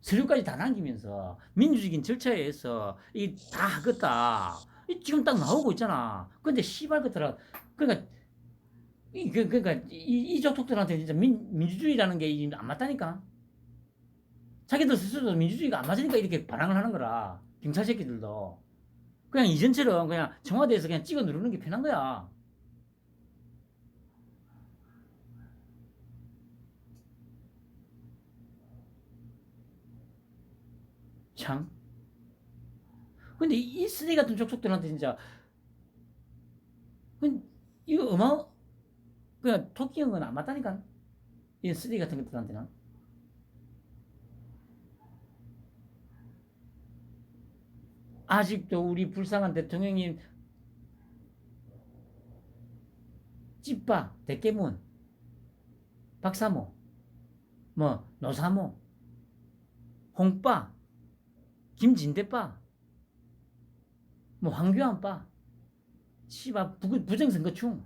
서류까지 다 남기면서 민주적인 절차에 의해서 이 다 하겠다. 지금 딱 나오고 있잖아. 근데 씨발 것들아, 그러니까 이 족속들한테 진짜 민주주의라는 게 안 맞다니까. 자기들 스스로도 민주주의가 안 맞으니까 이렇게 반항을 하는 거라. 경찰 새끼들도 그냥 이전처럼 그냥 청와대에서 그냥 찍어 누르는 게 편한 거야. 참. 근데 이 쓰레기 같은 족속들한테 진짜 이거 그냥 토끼 형은 안 맞다니까. 이 쓰레기 같은 것들한테는. 아직도 우리 불쌍한 대통령님 찐빠, 대깨문, 박사모, 뭐 노사모, 홍빠, 김진대빠, 뭐 황교안빠, 씨발 부정선거충.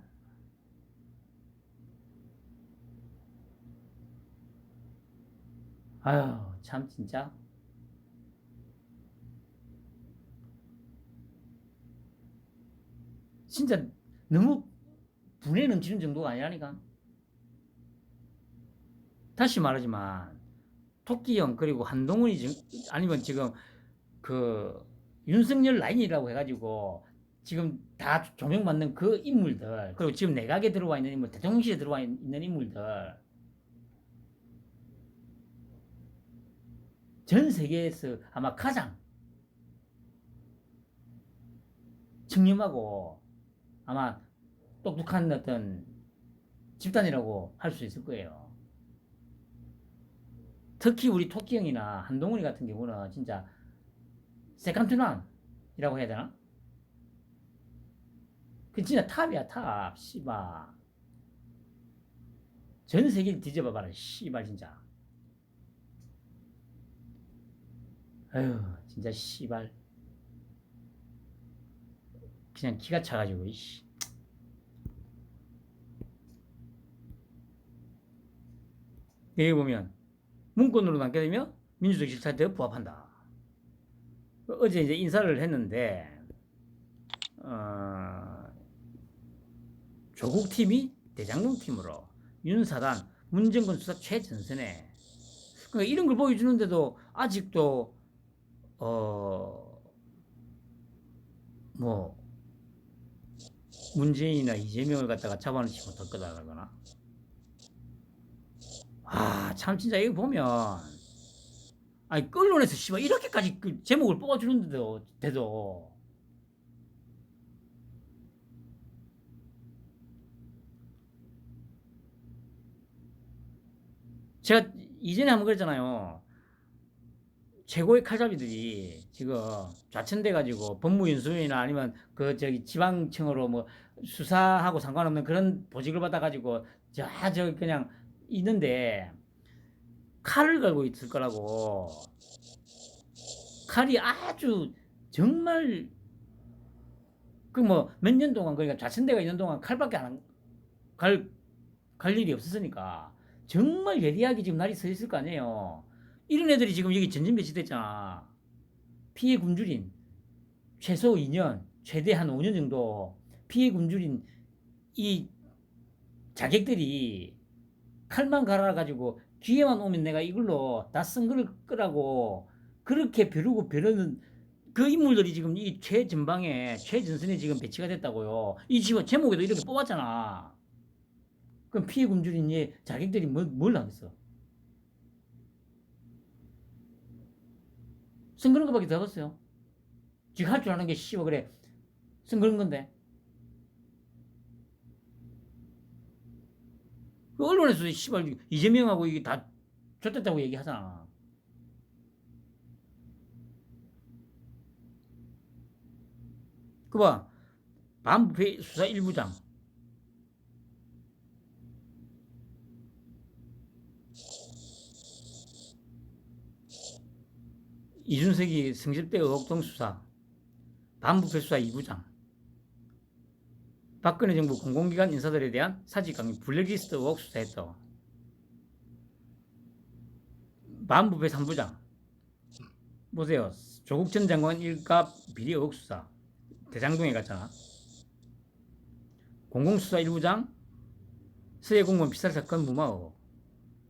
아유 참 진짜. 진짜 너무 분에 넘치는 정도가 아니라니까. 다시 말하지만 토끼형 그리고 한동훈이 아니면 지금 그 윤석열 라인이라고 해가지고 지금 다 조명받는 그 인물들 그리고 지금 내각에 들어와 있는 인물 대통령실에 들어와 있는 인물들 전 세계에서 아마 가장 청렴하고 아마 똑똑한 어떤 집단이라고 할 수 있을 거예요. 특히 우리 토끼형이나 한동훈이 같은 경우는 진짜 세컨투남이라고 해야 되나? 그 진짜 탑이야 탑. 씨발. 전 세계를 뒤져봐봐라. 씨발 진짜. 아유 진짜 씨발. 그냥 기가 차가지고 이씨. 여기 보면 문건으로 남게 되면 민주적 질서에 부합한다. 어제 이제 인사를 했는데 조국 팀이 대장동 팀으로 윤사단 문정권 수사 최전선에 그러니까 이런 걸 보여주는데도 아직도 뭐 문재인이나 이재명을 갖다가 잡아놓지 못할 거다 그러거나 참 진짜 이거 보면 아니 언론에서 씨발 이렇게까지 그 제목을 뽑아주는데도 돼도 제가 이전에 한번 그랬잖아요. 최고의 칼잡이들이 지금 좌천돼가지고 법무연수원이나 아니면 그 저기 지방청으로 뭐 수사하고 상관없는 그런 보직을 받아가지고 저 그냥 있는데 칼을 갈고 있을 거라고. 칼이 아주 정말 그 뭐 몇 년 동안 그러니까 좌천대가 있는 동안 칼밖에 갈 일이 없었으니까 정말 예리하게 지금 날이 서 있을 거 아니에요. 이런 애들이 지금 여기 전진 배치됐잖아. 피해 굶주린 최소 2년, 최대 한 5년 정도 피해 굶주린 이 자객들이 칼만 갈아가지고 기회만 오면 내가 이걸로 다 쓴 거라고 그렇게 벼르는 그 인물들이 지금 이 최전방에 최전선에 지금 배치가 됐다고요. 이 지금 제목에도 이렇게 뽑았잖아. 그럼 피해 굶주린 자기들이 뭘 하겠어? 선거는 거밖에 더 없어요. 지금 할 줄 아는 게 씨발 그래 선거는 건데. 그 언론에서 씨발 이재명하고 이게 다 줬댔다고 얘기하잖아. 그봐 반부패 수사 1부장 이준석이 성접대 의혹 등 수사 반부패 수사 2부장 박근혜 정부 공공기관 인사들에 대한 사직 강요 블랙리스트 의혹 수사했다. 반부패 3부장 보세요. 조국 전 장관 일가 비리 의혹 수사 대장동에 갔잖아. 공공수사 1부장 서해 공무원 피살 사건 무마 의혹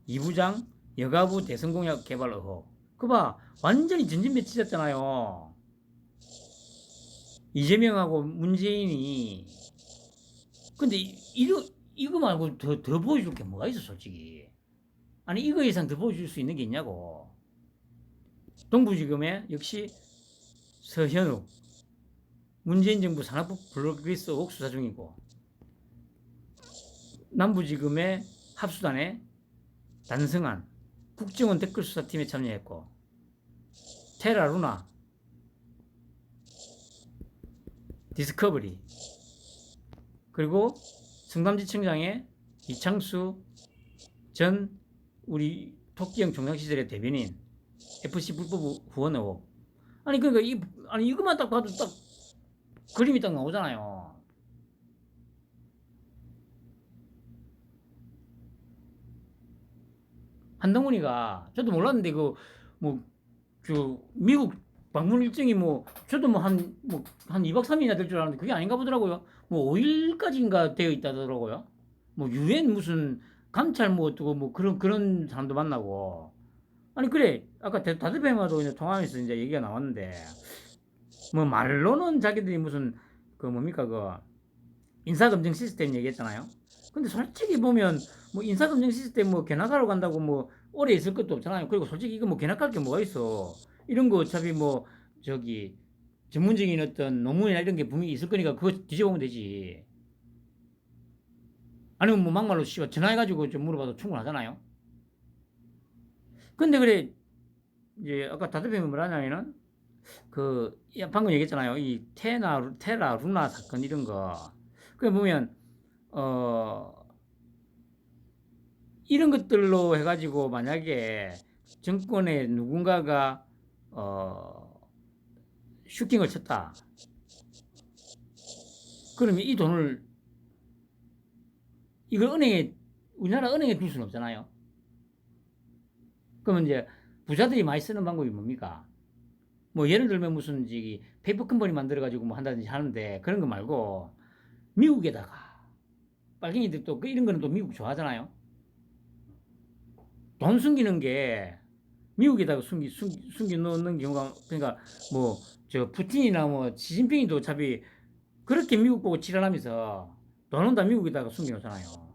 2부장 여가부 대선 공약 개발 의혹. 그봐 완전히 전진배치됐잖아요. 이재명하고 문재인이. 근데 이거 말고 더 보여줄 게 뭐가 있어 솔직히. 아니 이거 이상 더 보여줄 수 있는 게 있냐고. 동부지검에 역시 서현욱 문재인 정부 산업부 블랙리스트 의혹 수사 중이고, 남부지검의 합수단에 단성한 국정원 댓글수사팀에 참여했고, 테라루나 디스커버리 그리고 성남지청장의 이창수 전 우리 토끼형 종상시절의 대변인 FC 불법 후원 의혹. 아니 그러니까 아니 이것만 딱 봐도 딱 그림이 딱 나오잖아요. 한동훈이가 저도 몰랐는데 미국 방문 일정이 저도 한 2박 3일이나 될 줄 알았는데 그게 아닌가 보더라고요. 5일까지인가 되어 있다더라고요. 유엔 무슨 감찰 어쩌고 그런 사람도 만나고. 아니 그래 아까 다드베마도 이제 통화하면서 이제 얘기가 나왔는데 말로는 자기들이 무슨 뭡니까 인사검증 시스템 얘기했잖아요. 근데 솔직히 보면 인사검증 시스템 견학하러 간다고 오래 있을 것도 없잖아요. 그리고 솔직히 이거 견학할 게 뭐가 있어. 이런 거 어차피 저기 전문적인 어떤 논문이나 이런 게 분명히 있을 거니까 그거 뒤져보면 되지. 아니면 막말로 씨발 전화해가지고 좀 물어봐도 충분하잖아요. 근데 그래 이제 아까 다드병이 뭐라냐면은 방금 얘기했잖아요. 이 테라 루나 사건 이런 거. 그래 보면 이런 것들로 해가지고 만약에 정권에 누군가가 슈킹을 쳤다. 그러면 이 돈을 이걸 우리나라 은행에 둘 수는 없잖아요. 그러면 이제 부자들이 많이 쓰는 방법이 뭡니까? 예를 들면 무슨 페이퍼 컴퍼니 만들어가지고 한다든지 하는데 그런 거 말고 미국에다가 빨갱이들 또 이런 거는 또 미국 좋아하잖아요. 돈 숨기는 게 미국에다가 숨기 놓는 경우가 그러니까 푸틴이나 시진핑이도 어차피 그렇게 미국 보고 지랄하면서 돈은 다 미국에다가 숨겨 놓잖아요.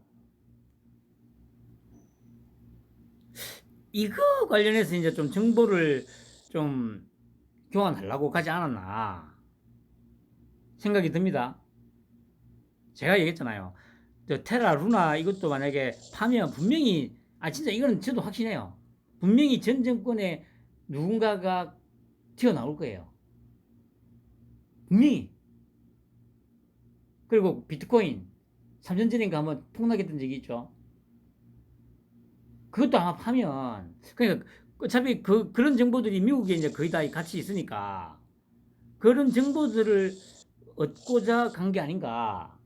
이거 관련해서 이제 좀 정보를 좀 교환하려고 가지 않았나 생각이 듭니다. 제가 얘기했잖아요. 테라 루나 이것도 만약에 파면 분명히 진짜 이거는 저도 확신해요. 분명히 전 정권에 누군가가 튀어나올 거예요. 분명히. 그리고 비트코인 3년 전인가 한번 폭락했던 적이 있죠. 그것도 아마 파면 그러니까 어차피 그런 정보들이 미국에 이제 거의 다 같이 있으니까 그런 정보들을 얻고자 간 게 아닌가.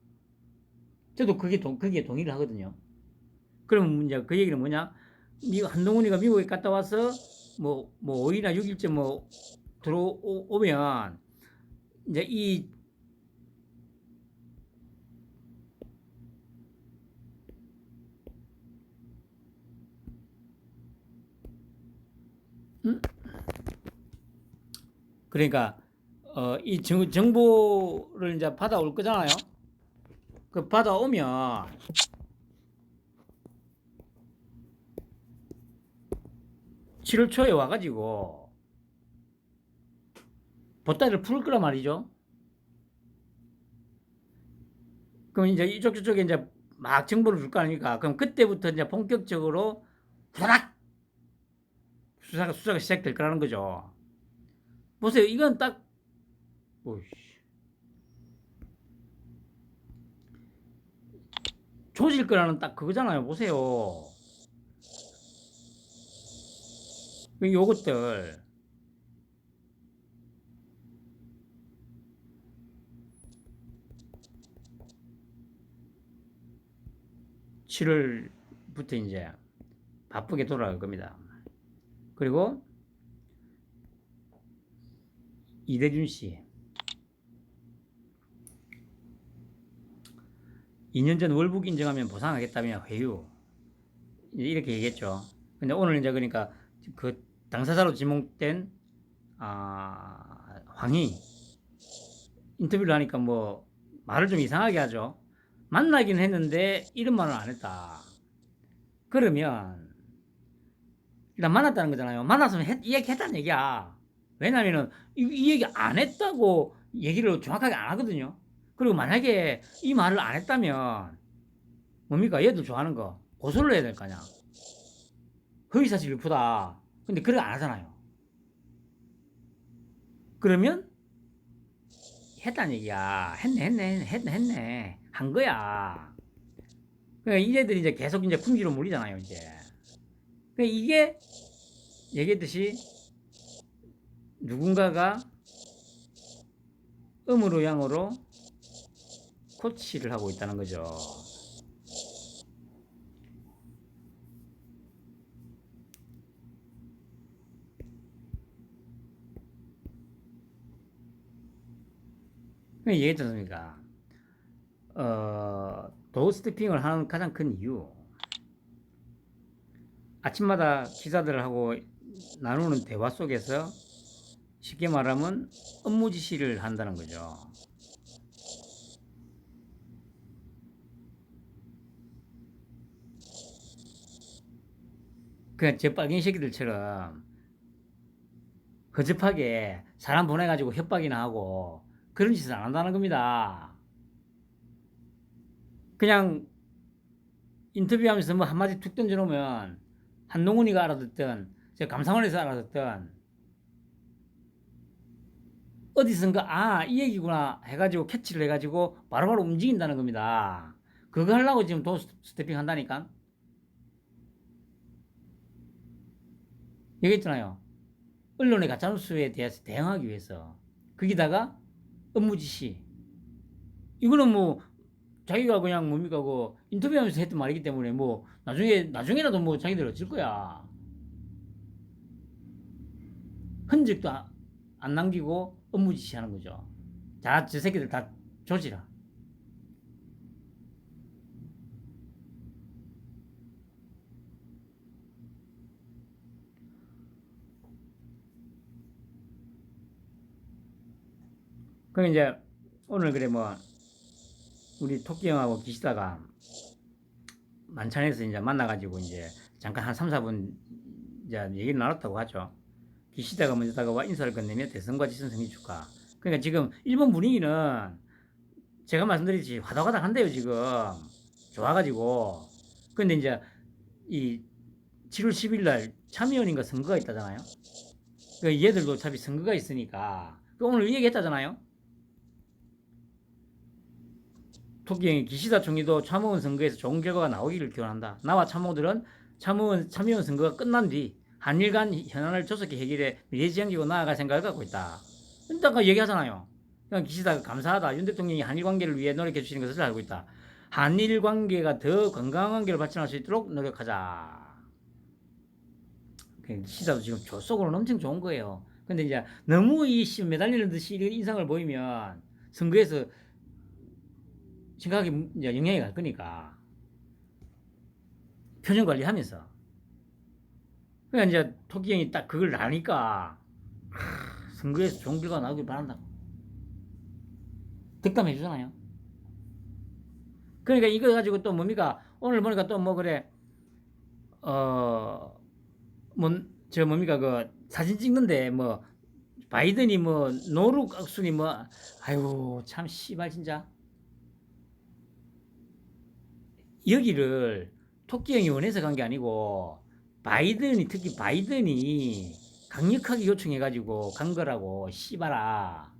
저도 그게 동의를 하거든요. 그러면 이제 그 얘기는 뭐냐? 한동훈이가 미국에 갔다 와서 5일이나 6일째 들어오면 이제 그러니까 이 정보를 이제 받아올 거잖아요. 그 받아오면 7월 초에 와가지고 보따리를 풀 거란 말이죠. 그럼 이제 이쪽 저쪽에 이제 막 정보를 줄 거 아닙니까? 그럼 그때부터 이제 본격적으로 후다닥 수사가 시작될 거라는 거죠. 보세요. 이건 딱 오이씨. 조질 거라는 딱 그거잖아요. 보세요. 요것들 7월부터 이제 바쁘게 돌아갈 겁니다. 그리고 이대준 씨 2년 전 월북 인정하면 보상하겠다며 회유 이렇게 얘기했죠. 근데 오늘 이제 그러니까 그 당사자로 지목된 황희 인터뷰를 하니까 뭐 말을 좀 이상하게 하죠. 만나긴 했는데 이런 말은 안 했다. 그러면 일단 만났다는 거잖아요. 만났으면 이 얘기 했다는 얘기야. 왜냐면은 이 얘기 안 했다고 얘기를 정확하게 안 하거든요. 그리고 만약에 이 말을 안 했다면 뭡니까? 얘들 좋아하는 거 고소를 해야 될 거 아니야. 허위사실 유포다. 근데 그걸 안 하잖아요. 그러면 했다는 얘기야. 했네. 한 거야. 그러니까 이제들이 이제 계속 이제 궁지로 몰리잖아요, 이제. 그러니까 이게 얘기했듯이 누군가가 음으로 양으로 코치를 하고 있다는 거죠. 얘기했지 않습니까? 도어 스태핑을 하는 가장 큰 이유. 아침마다 기자들하고 나누는 대화 속에서 쉽게 말하면 업무 지시를 한다는 거죠. 그냥 저 빨갱이 새끼들처럼 허접하게 사람 보내가지고 협박이나 하고 그런 짓을 안 한다는 겁니다. 그냥 인터뷰하면서 뭐 한마디 툭 던져놓으면 한동훈이가 알아듣든 감사원에서 알아듣든 어디선가 이 얘기구나 해가지고 캐치를 해가지고 바로바로 움직인다는 겁니다. 그거 하려고 지금 도어 스태핑 한다니까. 얘기했잖아요. 언론의 가짜뉴스에 대해서 대응하기 위해서. 거기다가 업무 지시. 이거는 뭐 자기가 그냥 뭡니까 그 인터뷰하면서 했던 말이기 때문에 뭐 나중에라도 뭐 자기들 어쩔 거야. 흔적도 안 남기고 업무 지시하는 거죠. 자, 저 새끼들 다 조지라. 그럼 이제 오늘 그래 뭐 우리 토끼 형하고 기시다가 만찬에서 이제 만나가지고 이제 잠깐 한 3, 4분 이제 얘기를 나눴다고 하죠. 기시다가 먼저 다가와 인사를 건네며 대선과 지선 승리 축하. 그러니까 지금 일본 분위기는 제가 말씀드렸지 화다화다 한대요 지금. 좋아가지고. 근데 이제 이 7월 10일 날 참의원인가 선거가 있다잖아요. 그 얘들도 어차피 선거가 있으니까. 오늘 이 얘기 했다잖아요. 토끼형이 기시다 총리도 참의원 선거에서 좋은 결과가 나오기를 기원한다. 나와 참모들은 참의원 선거가 끝난 뒤 한일 간 현안을 조속히 해결해 미래지향적으로 나아갈 생각을 갖고 있다. 근데 아까 얘기하잖아요. 그냥 기시다가 감사하다. 윤 대통령이 한일 관계를 위해 노력해 주시는 것을 알고 있다. 한일 관계가 더 건강한 관계로 발전할 수 있도록 노력하자. 기시다도 지금 속으로는 엄청 좋은 거예요. 근데 이제 너무 매달리는 듯이 인상을 보이면 선거에서 심각하게 영향이 갈 거니까 표정 관리하면서 그러니까 이제 토끼 형이 딱 그걸 아니까 선거에서 좋은 결과 나오길 바란다고. 덕담해 주잖아요. 그러니까 이거 가지고 또 뭡니까? 오늘 보니까 또 뭐 그래, 어, 뭐, 저 뭡니까? 그 사진 찍는데 뭐, 바이든이 뭐, 노루 깍순이 뭐, 아유, 참, 씨발, 진짜. 여기를 토끼형이 원해서 간 게 아니고, 바이든이, 특히 바이든이 강력하게 요청해가지고 간 거라고, 씨발아.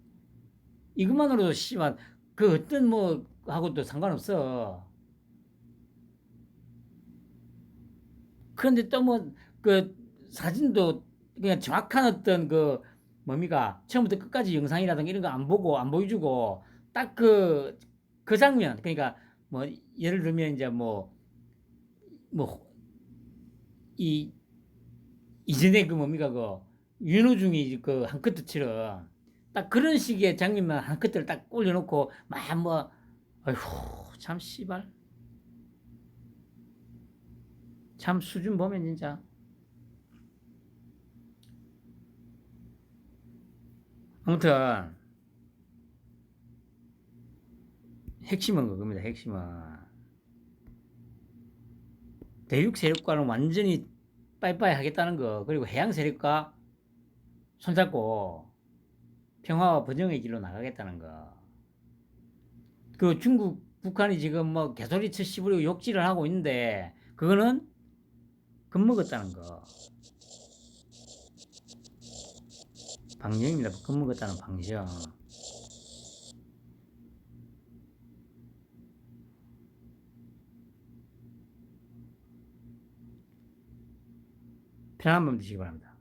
이것만으로도 씨발, 그 어떤 뭐, 하고도 상관없어. 그런데 또 뭐, 그 사진도 그냥 정확한 어떤 그 뭡니까? 처음부터 끝까지 영상이라든가 이런 거 안 보고, 안 보여주고, 딱 그 장면. 그러니까 뭐, 예를 들면 이제 뭐, 이, 이전에 그 뭡니까? 그 윤호중이 그 한 커트처럼 딱 그런 식의 장면만 한 커트를 딱 올려놓고, 막 뭐, 어휴, 참, 씨발. 참 수준 보면 진짜. 아무튼, 핵심은 그겁니다. 핵심은. 대륙 세력과는 완전히 빠이빠이 하겠다는 거. 그리고 해양 세력과 손잡고 평화와 번영의 길로 나가겠다는 거. 그 중국, 북한이 지금 뭐 개소리쳐 씹으려고 욕질을 하고 있는데 그거는 겁먹었다는 거. 방정입니다. 겁먹었다는 방정. 편안한 밤 되시기 바랍니다.